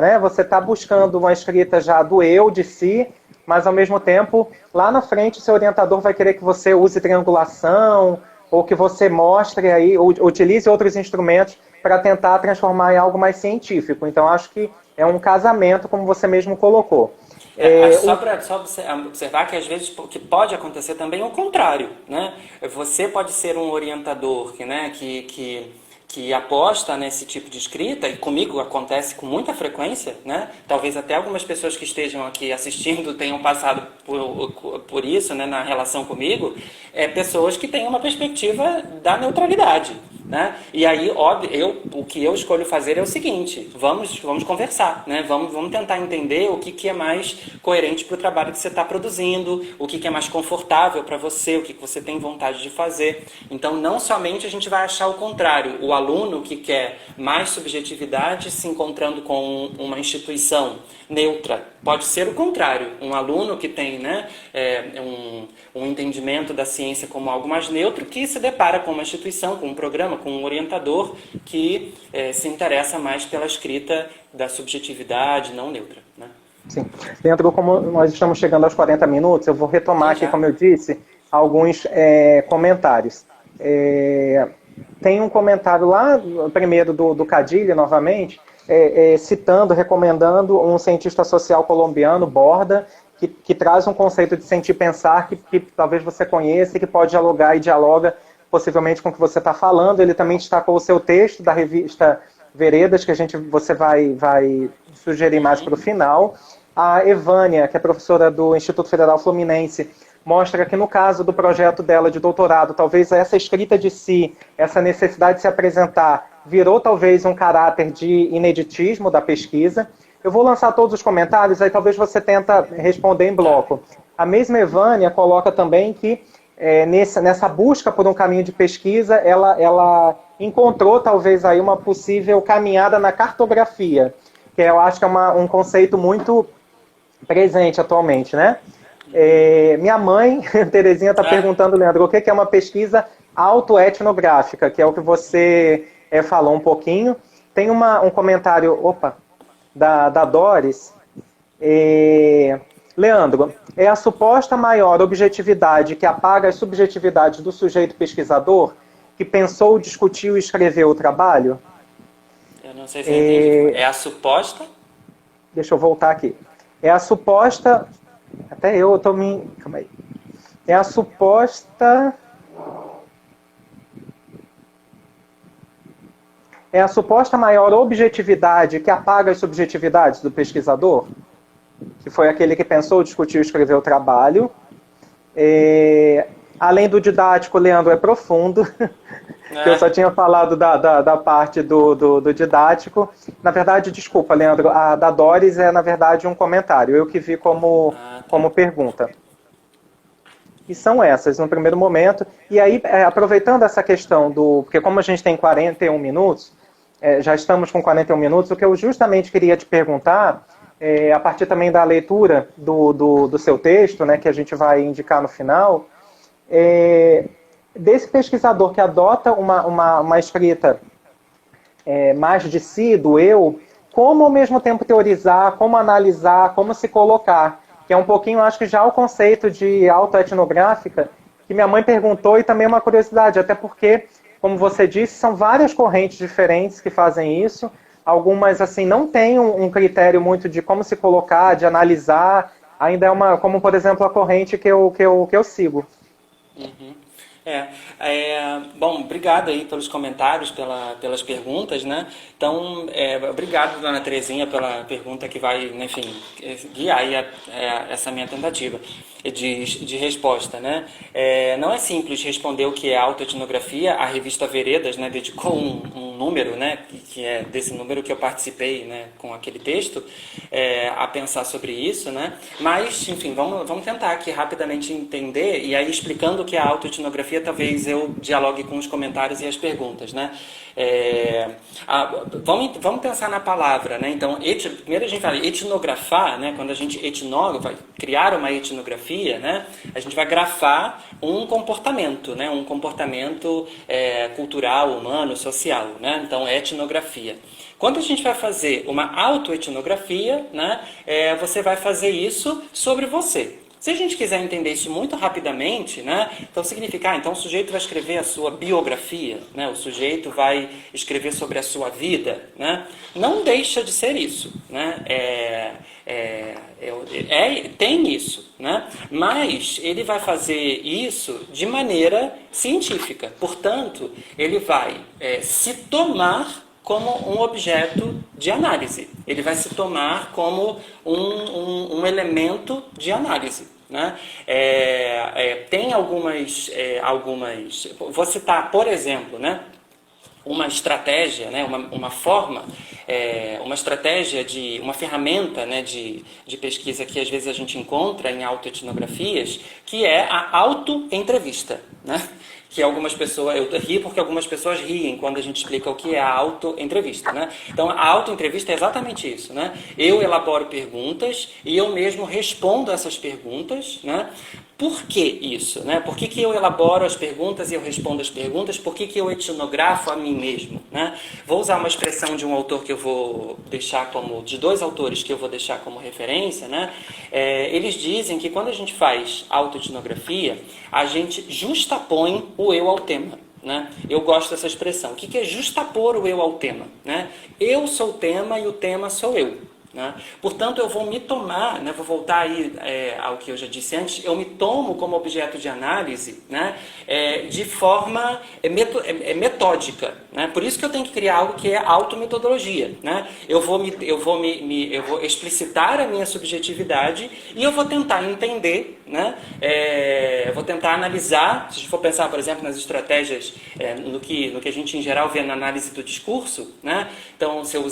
Speaker 1: né, você está buscando uma escrita já do eu, de si, mas ao mesmo tempo, lá na frente, o seu orientador vai querer que você use triangulação, ou que você mostre aí, ou utilize outros instrumentos para tentar transformar em algo mais científico. Então, acho que é um casamento, como você mesmo colocou.
Speaker 2: Só para observar que às vezes o que pode acontecer também é o contrário, né? Você pode ser um orientador que aposta nesse tipo de escrita, e comigo acontece com muita frequência, né? Talvez até algumas pessoas que estejam aqui assistindo tenham passado por isso, né, na relação comigo, pessoas que têm uma perspectiva da neutralidade, né? E aí, óbvio, o que eu escolho fazer é o seguinte: vamos conversar, né? Vamos tentar entender o que é mais coerente para o trabalho que você está produzindo, o que é mais confortável para você, o que você tem vontade de fazer. Então, não somente a gente vai achar o contrário, o aluno que quer mais subjetividade se encontrando com uma instituição neutra. Pode ser o contrário, um aluno que tem, né, um entendimento da ciência como algo mais neutro, que se depara com uma instituição, com um programa, com um orientador que se interessa mais pela escrita da subjetividade não neutra, né?
Speaker 1: Sim. Leandro, como nós estamos chegando aos 40 minutos, eu vou retomar aqui, como eu disse, alguns comentários. Tem um comentário lá, primeiro do Cadilha, novamente, citando, recomendando um cientista social colombiano, Borda, que traz um conceito de sentir pensar que talvez você conheça e que pode dialogar e dialoga possivelmente com o que você está falando. Ele também destacou o seu texto da revista Veredas, que você vai sugerir mais para o final. A Evânia, que é professora do Instituto Federal Fluminense, mostra que no caso do projeto dela de doutorado, talvez essa escrita de si, essa necessidade de se apresentar, virou talvez um caráter de ineditismo da pesquisa. Eu vou lançar todos os comentários, aí talvez você tenta responder em bloco. A mesma Evânia coloca também que nessa busca por um caminho de pesquisa, ela encontrou talvez aí uma possível caminhada na cartografia, que eu acho que é um conceito muito presente atualmente, né? Minha mãe, Terezinha, está perguntando, Leandro, o que é uma pesquisa autoetnográfica, que é o que você falou um pouquinho. Tem um comentário, da Doris. Leandro, é a suposta maior objetividade que apaga as subjetividades do sujeito pesquisador que pensou, discutiu e escreveu o trabalho?
Speaker 2: Eu não sei se eu entendi. É a suposta?
Speaker 1: Deixa eu voltar aqui. É a suposta... Até eu estou me... Calma aí. É a suposta... É a suposta maior objetividade que apaga as subjetividades do pesquisador? Que foi aquele que pensou, discutiu e escreveu o trabalho. Além do didático, Leandro, é profundo. Que eu só tinha falado da parte do didático. Na verdade, desculpa, Leandro, a da Doris é, na verdade, um comentário. Eu que vi como pergunta. E são essas, no primeiro momento. E aí, aproveitando essa questão porque como a gente tem 41 minutos, já estamos com 41 minutos, o que eu justamente queria te perguntar, a partir também da leitura do seu texto, né, que a gente vai indicar no final, desse pesquisador que adota uma escrita mais de si, do eu, como ao mesmo tempo teorizar, como analisar, como se colocar, que é um pouquinho, acho que já o conceito de autoetnográfica, que minha mãe perguntou, e também uma curiosidade, até porque, como você disse, são várias correntes diferentes que fazem isso, algumas assim não têm um critério muito de como se colocar, de analisar, ainda é como por exemplo a corrente que eu sigo.
Speaker 2: Uhum. Bom, obrigado aí pelos comentários, pelas perguntas, né? Então, obrigado, dona Terezinha, pela pergunta que vai, enfim, guiar aí essa minha tentativa de resposta, né? Não é simples responder o que é autoetnografia. A revista Veredas, né, dedicou um número, né, que é desse número que eu participei, né, com aquele texto, a pensar sobre isso, né? Mas, enfim, vamos tentar aqui rapidamente entender, e aí explicando o que é a autoetnografia, talvez eu dialogue com os comentários e as perguntas, né? Vamos pensar na palavra, né? Então, primeiro a gente fala etnografar, né? Quando a gente vai criar uma etnografia, né? A gente vai grafar um comportamento, né? Um comportamento cultural, humano, social, né? Então, etnografia. Quando a gente vai fazer uma autoetnografia, né? Você vai fazer isso sobre você. Se a gente quiser entender isso muito rapidamente, né, então significa, então o sujeito vai escrever a sua biografia, né, o sujeito vai escrever sobre a sua vida, né, não deixa de ser isso, né, tem isso, né, mas ele vai fazer isso de maneira científica, portanto, ele vai se tomar como um objeto de análise. Ele vai se tomar como um elemento de análise, né? Tem algumas... Vou citar, por exemplo, né? Uma estratégia, né? uma forma, uma estratégia, uma ferramenta, né? de pesquisa que às vezes a gente encontra em autoetnografias, que é a autoentrevista, né? Que algumas pessoas, eu rio porque algumas pessoas riem quando a gente explica o que é a autoentrevista, né? Então, a autoentrevista é exatamente isso, né? Eu elaboro perguntas e eu mesmo respondo essas perguntas, né? Por que isso? Né? Por que eu elaboro as perguntas e eu respondo as perguntas? Por que eu etnografo a mim mesmo? Né? Vou usar uma expressão de um autor que eu vou deixar como... de dois autores que eu vou deixar como referência. Né? Eles dizem que quando a gente faz autoetnografia, a gente justapõe o eu ao tema. Né? Eu gosto dessa expressão. O que é justapor o eu ao tema? Né? Eu sou o tema e o tema sou eu. Né? Portanto, eu vou me tomar, né, vou voltar aí ao que eu já disse antes, eu me tomo como objeto de análise, né, de forma metódica. Né? Por isso que eu tenho que criar algo que é autometodologia. Né? Eu vou explicitar a minha subjetividade e eu vou tentar entender, né, eu vou tentar analisar, se a gente for pensar, por exemplo, nas estratégias, no que a gente em geral vê na análise do discurso, né? Então, se eu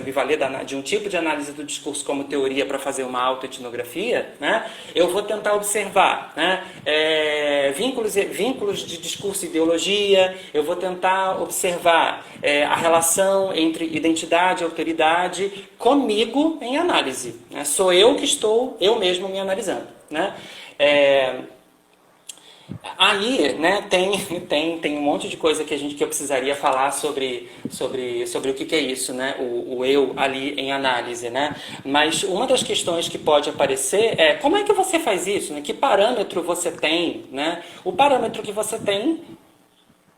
Speaker 2: me valer de um tipo de análise do discurso como teoria para fazer uma autoetnografia, né, eu vou tentar observar, né, vínculos de discurso e ideologia, eu vou tentar observar a relação entre identidade e autoridade comigo em análise. Né? Sou eu que estou, eu mesmo, me analisando. Né? Aí, né, tem um monte de coisa que eu precisaria falar sobre o que é isso, né, o eu ali em análise, né? Mas uma das questões que pode aparecer é como é que você faz isso, né? Que parâmetro você tem, né? O parâmetro que você tem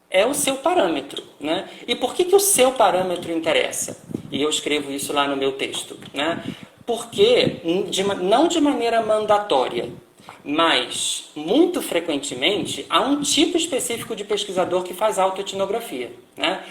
Speaker 2: é o seu parâmetro, né? E por que o seu parâmetro interessa? E eu escrevo isso lá no meu texto, né? Porque, não de maneira mandatória, mas, muito frequentemente, há um tipo específico de pesquisador que faz autoetnografia. Né?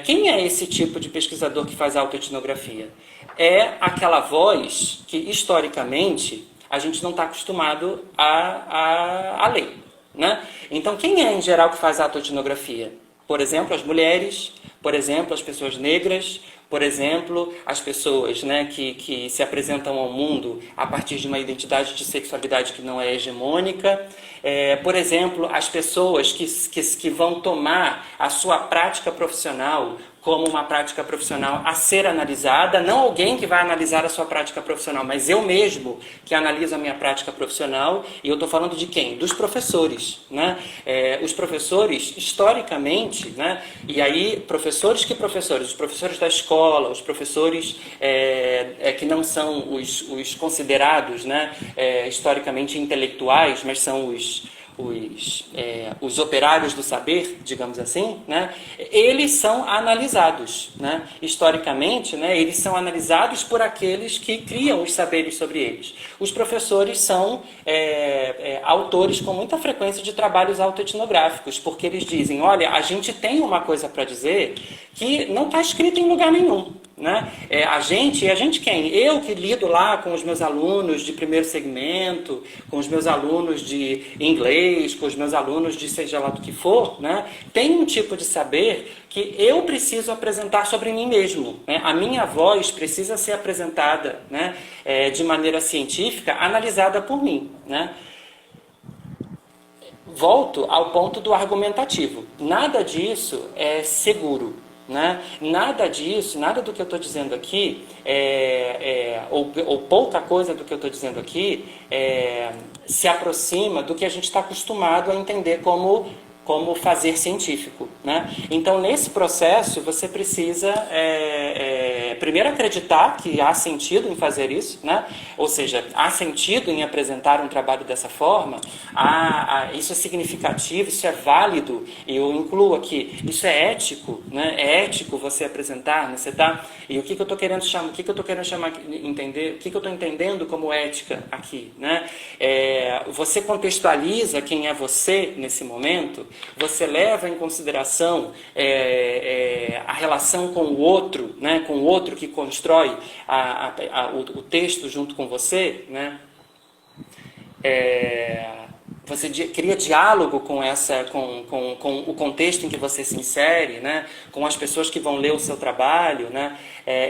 Speaker 2: Quem é esse tipo de pesquisador que faz autoetnografia? É aquela voz que, historicamente, a gente não está acostumado a ler. Né? Então, quem é, em geral, que faz autoetnografia? Por exemplo, as mulheres, por exemplo, as pessoas negras, por exemplo, as pessoas, né, que se apresentam ao mundo a partir de uma identidade de sexualidade que não é hegemônica. Por exemplo, as pessoas que vão tomar a sua prática profissional como uma prática profissional a ser analisada, não alguém que vai analisar a sua prática profissional, mas eu mesmo que analiso a minha prática profissional, e eu estou falando de quem? Dos professores. Né? Os professores, historicamente, né? E aí, professores, os professores da escola, os professores que não são os considerados, né, historicamente intelectuais, mas são os operários do saber, digamos assim, né, eles são analisados. Né, historicamente, né, eles são analisados por aqueles que criam os saberes sobre eles. Os professores são autores com muita frequência de trabalhos autoetnográficos, porque eles dizem, olha, a gente tem uma coisa para dizer que não está escrito em lugar nenhum. Né? A gente quem? Eu que lido lá com os meus alunos de primeiro segmento, com os meus alunos de inglês, com os meus alunos de seja lá do que for, né? Tem um tipo de saber que eu preciso apresentar sobre mim mesmo. Né? A minha voz precisa ser apresentada, né, de maneira científica, analisada por mim. Né? Volto ao ponto do argumentativo. Nada disso é seguro. Né? Nada disso, nada do que eu estou dizendo aqui, ou pouca coisa do que eu estou dizendo aqui, se aproxima do que a gente está acostumado a entender como fazer científico. Né? Então, nesse processo, você precisa primeiro acreditar que há sentido em fazer isso, né? Ou seja, há sentido em apresentar um trabalho dessa forma, isso é significativo, isso é válido, e eu incluo aqui, isso é ético, né? É ético você apresentar, né? E o que eu estou querendo chamar, entender, o que eu estou entendendo como ética aqui, né? Você contextualiza quem é você nesse momento, você leva em consideração a relação com o outro, né? Com o outro que constrói o texto junto com você, né? Você cria diálogo com o contexto em que você se insere, né? Com as pessoas que vão ler o seu trabalho, né?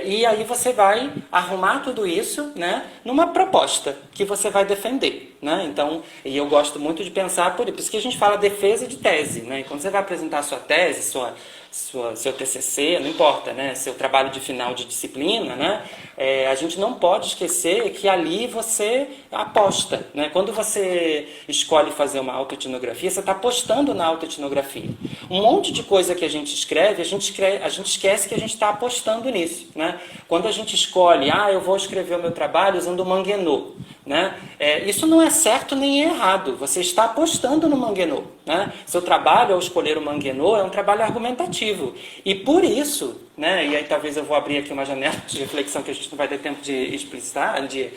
Speaker 2: E aí você vai arrumar tudo isso, né? Numa proposta que você vai defender. né? Então, e eu gosto muito de pensar por isso que a gente fala defesa de tese, né? E quando você vai apresentar a sua tese, seu TCC, não importa, né? Seu trabalho de final de disciplina, né? A gente não pode esquecer que ali você aposta, né? Quando você escolhe fazer uma autoetnografia, você está apostando na autoetnografia. Um monte de coisa que a gente escreve, a gente esquece que a gente está apostando nisso, né? Quando a gente escolhe, eu vou escrever o meu trabalho usando o Manguenot, né? Isso não é certo nem é errado. Você está apostando no Manguenot, né? Seu trabalho ao escolher o Manguenot é um trabalho argumentativo. E por isso, né? E aí talvez eu vou abrir aqui uma janela de reflexão que a gente não vai ter tempo de explicitar, de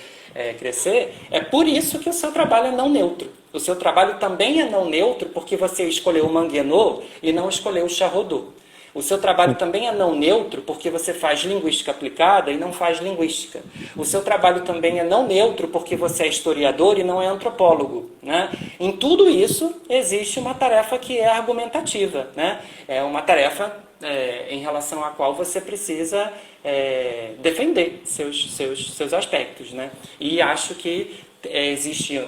Speaker 2: crescer. É por isso que o seu trabalho é não neutro. O seu trabalho também é não neutro porque você escolheu o Manguenot e não escolheu o Charrodot. O seu trabalho também é não neutro porque você faz linguística aplicada e não faz linguística. O seu trabalho também é não neutro porque você é historiador e não é antropólogo, né? Em tudo isso existe uma tarefa que é argumentativa, né? É uma tarefa em relação à qual você precisa defender seus aspectos, né? E acho que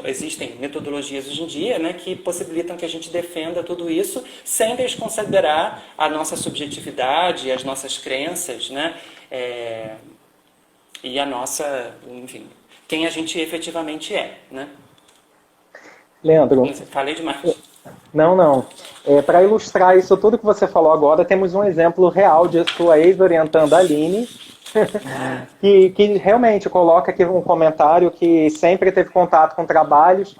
Speaker 2: existem metodologias hoje em dia, né, que possibilitam que a gente defenda tudo isso sem desconsiderar a nossa subjetividade, as nossas crenças, né, e a nossa, enfim, quem a gente efetivamente é, né?
Speaker 1: Leandro,
Speaker 2: Falei demais.
Speaker 1: Não. Para ilustrar isso tudo que você falou agora, temos um exemplo real de sua ex-orientanda Aline, que realmente coloca aqui um comentário que sempre teve contato com trabalhos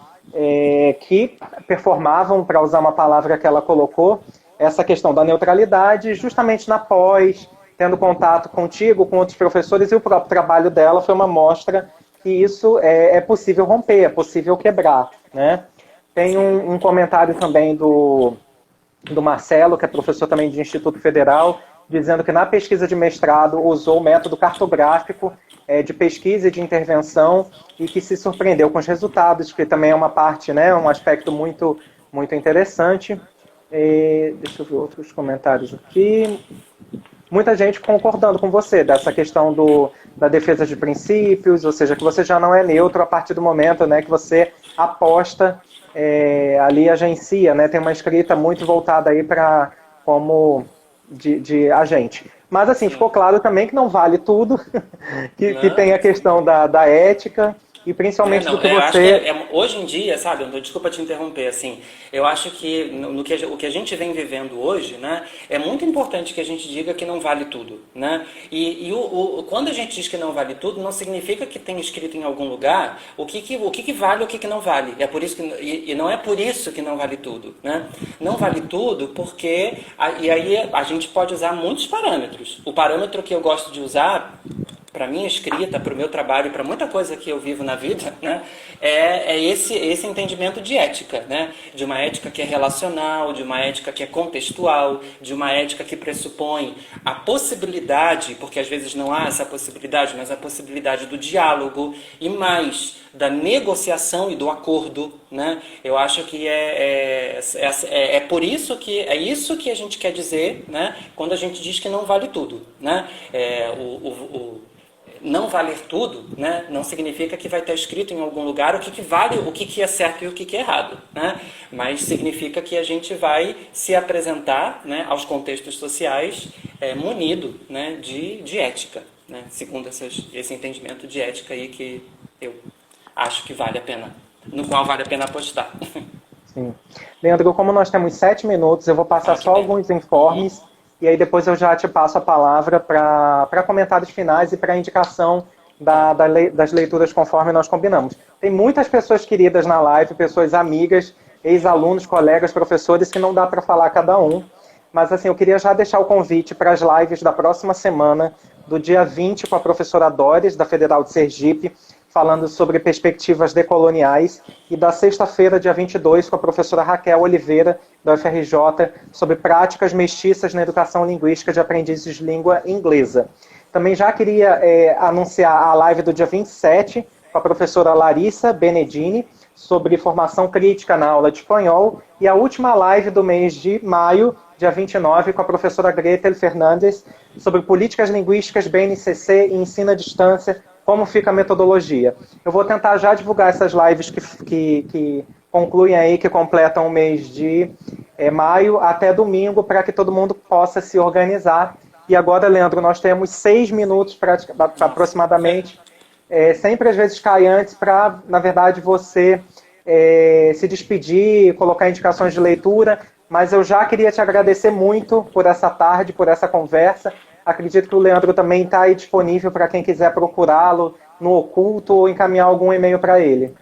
Speaker 1: que performavam, para usar uma palavra que ela colocou, essa questão da neutralidade, justamente na pós, tendo contato contigo, com outros professores, e o próprio trabalho dela foi uma mostra que isso é possível romper, é possível quebrar, né? Tem um comentário também do Marcelo, que é professor também de Instituto Federal, dizendo que na pesquisa de mestrado usou o método cartográfico de pesquisa e de intervenção e que se surpreendeu com os resultados, que também é uma parte, né, um aspecto muito, muito interessante. Deixa eu ver outros comentários aqui. Muita gente concordando com você dessa questão da defesa de princípios, ou seja, que você já não é neutro a partir do momento, né, que você aposta, ali agencia, né, tem uma escrita muito voltada aí para como de agente. Mas assim, ficou claro também que não vale tudo, que tem a questão da ética e principalmente do que você...
Speaker 2: hoje em dia, sabe, desculpa te interromper, assim, eu acho que o que a gente vem vivendo hoje, né, é muito importante que a gente diga que não vale tudo, né, quando a gente diz que não vale tudo, não significa que tem escrito em algum lugar o que vale e o que não vale, é por isso e não é por isso que não vale tudo, né, não vale tudo porque, e aí a gente pode usar muitos parâmetros, o parâmetro que eu gosto de usar para minha escrita, para o meu trabalho, para muita coisa que eu vivo na vida, né, é esse entendimento de ética, né, de uma ética que é relacional, de uma ética que é contextual, de uma ética que pressupõe a possibilidade, porque às vezes não há essa possibilidade, mas a possibilidade do diálogo e mais da negociação e do acordo, né? Eu acho que por isso que é isso que a gente quer dizer, né, quando a gente diz que não vale tudo, né? Não valer tudo, né, não significa que vai estar escrito em algum lugar o que vale, o que é certo e o que é errado, né? Mas significa que a gente vai se apresentar, né, aos contextos sociais munido, né, de ética, né, segundo esse entendimento de ética aí que eu acho que vale a pena, no qual vale a pena apostar.
Speaker 1: Sim. Leandro, como nós temos 7 minutos, eu vou passar só alguns informes. E aí depois eu já te passo a palavra para comentários finais e para indicação das leituras conforme nós combinamos. Tem muitas pessoas queridas na live, pessoas amigas, ex-alunos, colegas, professores, que não dá para falar cada um. Mas assim, eu queria já deixar o convite para as lives da próxima semana, do dia 20 com a professora Doris, da Federal de Sergipe, falando sobre perspectivas decoloniais, e da sexta-feira, dia 22, com a professora Raquel Oliveira, da UFRJ, sobre práticas mestiças na educação linguística de aprendizes de língua inglesa. Também já queria anunciar a live do dia 27, com a professora Larissa Benedini, sobre formação crítica na aula de espanhol, e a última live do mês de maio, dia 29, com a professora Gretel Fernandes, sobre políticas linguísticas, BNCC e ensino à distância como fica a metodologia. Eu vou tentar já divulgar essas lives que concluem aí, que completam o mês de maio até domingo, para que todo mundo possa se organizar. E agora, Leandro, nós temos 6 minutos aproximadamente. Sempre às vezes cai antes para, na verdade, você se despedir, colocar indicações de leitura, mas eu já queria te agradecer muito por essa tarde, por essa conversa. Acredito que o Leandro também está aí disponível para quem quiser procurá-lo no Oculto ou encaminhar algum e-mail para ele.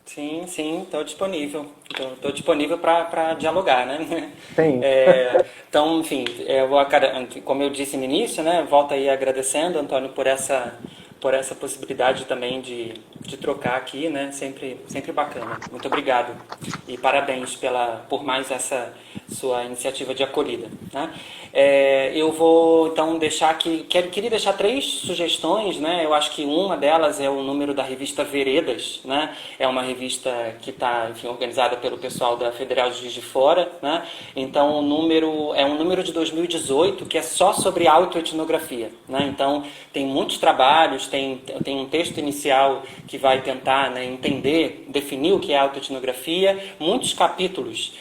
Speaker 2: Sim, sim, estou disponível. Estou disponível para dialogar, né?
Speaker 1: Sim.
Speaker 2: Então, enfim, como eu disse no início, né, volto aí agradecendo, Antônio, por essa possibilidade também de trocar aqui, né? Sempre bacana. Muito obrigado. E parabéns por mais essa sua iniciativa de acolhida, né? Eu vou, então, deixar aqui... Queria deixar 3 sugestões, né? Eu acho que uma delas é o número da revista Veredas, né? É uma revista que está, enfim, organizada pelo pessoal da Federal de Juiz de Fora, né? Então, o número é um número de 2018 que é só sobre autoetnografia, né? Então, tem muitos trabalhos, tem um texto inicial que vai tentar, né, entender, definir o que é autoetnografia, muitos capítulos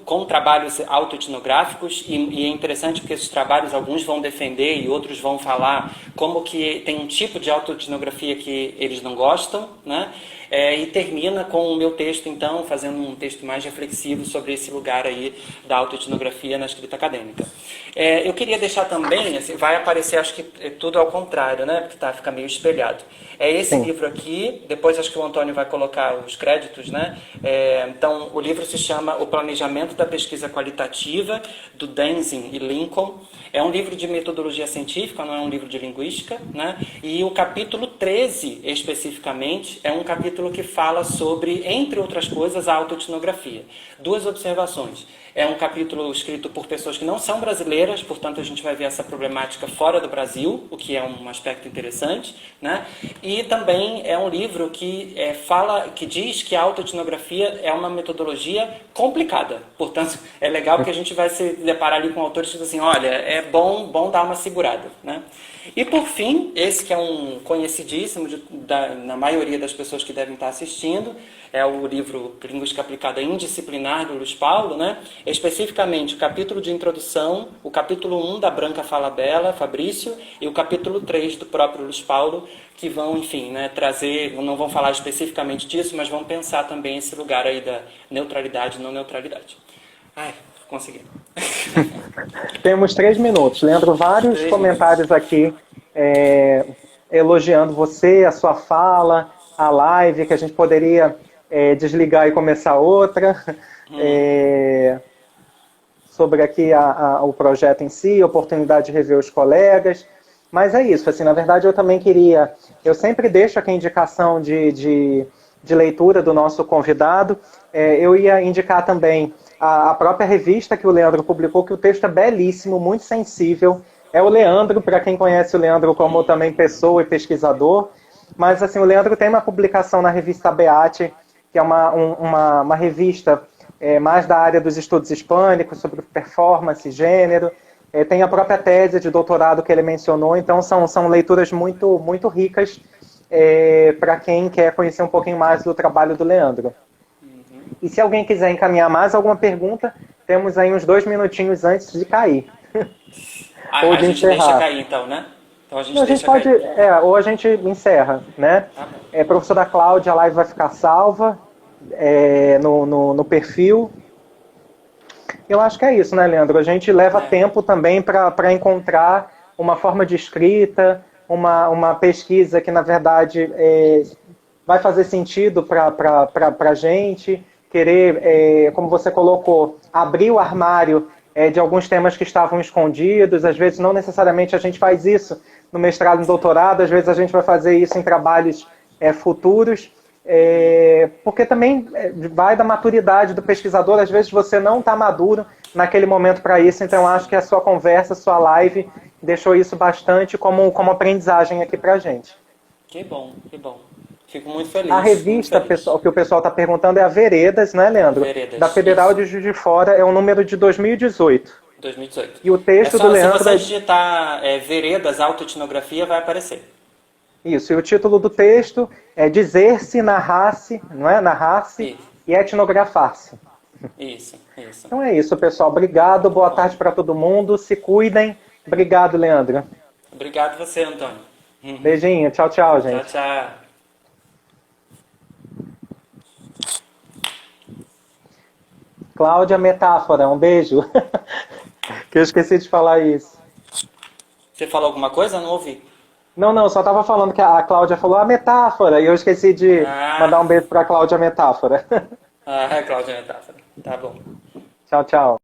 Speaker 2: com trabalhos autoetnográficos, e é interessante porque esses trabalhos, alguns vão defender e outros vão falar como que tem um tipo de autoetnografia que eles não gostam, né? E termina com o meu texto, então, fazendo um texto mais reflexivo sobre esse lugar aí da autoetnografia na escrita acadêmica. Eu queria deixar também, assim, vai aparecer, acho que é tudo ao contrário, né? Porque fica meio espelhado. É esse
Speaker 1: Sim.
Speaker 2: livro aqui, depois acho que o Antônio vai colocar os créditos, né? Então, o livro se chama O Planejamento da Pesquisa Qualitativa, do Denzin e Lincoln. É um livro de metodologia científica, não é um livro de linguística, né? E o capítulo 13, especificamente, é um capítulo que fala sobre, entre outras coisas, a autoetnografia. 2 observações. É um capítulo escrito por pessoas que não são brasileiras, portanto a gente vai ver essa problemática fora do Brasil, o que é um aspecto interessante, né? E também é um livro que que diz que a autoetnografia é uma metodologia complicada. Portanto, é legal porque a gente vai se deparar ali com autores que dizem assim, olha, é bom dar uma segurada, né? E por fim, esse que é um conhecidíssimo na maioria das pessoas que devem estar assistindo, é o livro Linguística Aplicada Indisciplinar, do Luiz Paulo, né? Especificamente o capítulo de introdução, o capítulo 1 da Branca Falabella, Fabrício, e o capítulo 3 do próprio Luiz Paulo, que vão, enfim, né, trazer, não vão falar especificamente disso, mas vão pensar também esse lugar aí da neutralidade e não neutralidade. Ai, consegui.
Speaker 1: Temos 3 minutos. Leandro, vários comentários aqui elogiando você, a sua fala, a live, que a gente poderia desligar e começar outra. Sobre aqui o projeto em si, a oportunidade de rever os colegas. Mas é isso, assim, na verdade eu também queria... Eu sempre deixo aqui a indicação de leitura do nosso convidado. Eu ia indicar também a própria revista que o Leandro publicou, que o texto é belíssimo, muito sensível. É o Leandro, para quem conhece o Leandro como também pessoa e pesquisador. Mas assim, o Leandro tem uma publicação na revista Beate, que é uma revista mais da área dos estudos hispânicos, sobre performance, gênero. Tem a própria tese de doutorado que ele mencionou, então são leituras muito, muito ricas para quem quer conhecer um pouquinho mais do trabalho do Leandro. E se alguém quiser encaminhar mais alguma pergunta, temos aí uns 2 minutinhos antes de cair.
Speaker 2: Ou de a gente encerrar. Deixa cair então, né? Então a gente
Speaker 1: pode, ou a gente encerra, né? Tá. Professora Cláudia, a live vai ficar salva no perfil. Eu acho que é isso, né, Leandro? A gente leva tempo também para encontrar uma forma de escrita, uma pesquisa que, na verdade, vai fazer sentido para a gente, querer, como você colocou, abrir o armário de alguns temas que estavam escondidos. Às vezes, não necessariamente a gente faz isso no mestrado e no doutorado, às vezes a gente vai fazer isso em trabalhos futuros, porque também vai da maturidade do pesquisador. Às vezes você não está maduro naquele momento para isso, então acho que a sua conversa, a sua live deixou isso bastante como aprendizagem aqui para a gente.
Speaker 2: Que bom, que bom. Fico muito feliz.
Speaker 1: A revista, pessoal, que o pessoal está perguntando, é a Veredas, né, Leandro?
Speaker 2: Veredas,
Speaker 1: da Federal de Juiz de Fora, é o número de 2018.
Speaker 2: 2018.
Speaker 1: E o texto do Leandro...
Speaker 2: Se você digitar Veredas, autoetnografia, vai aparecer.
Speaker 1: Isso, e o título do texto é Dizer-se, Narrar-se, não é? Narrar-se
Speaker 2: Isso,
Speaker 1: e Etnografar-se.
Speaker 2: isso.
Speaker 1: Então é isso, pessoal. Obrigado, boa
Speaker 2: Bom,
Speaker 1: tarde para todo mundo. Se cuidem. Obrigado, Leandro.
Speaker 2: obrigado você, Antônio.
Speaker 1: Beijinho, tchau, tchau,
Speaker 2: Tchau,
Speaker 1: gente.
Speaker 2: tchau.
Speaker 1: Cláudia Metáfora, um beijo. Que eu esqueci de falar isso.
Speaker 2: Você falou alguma coisa? Eu não ouvi.
Speaker 1: Não, não, só estava falando que a Cláudia falou a metáfora e eu esqueci de
Speaker 2: Ah,
Speaker 1: mandar um beijo para a Cláudia Metáfora.
Speaker 2: Cláudia Metáfora. Tá bom.
Speaker 1: Tchau, tchau.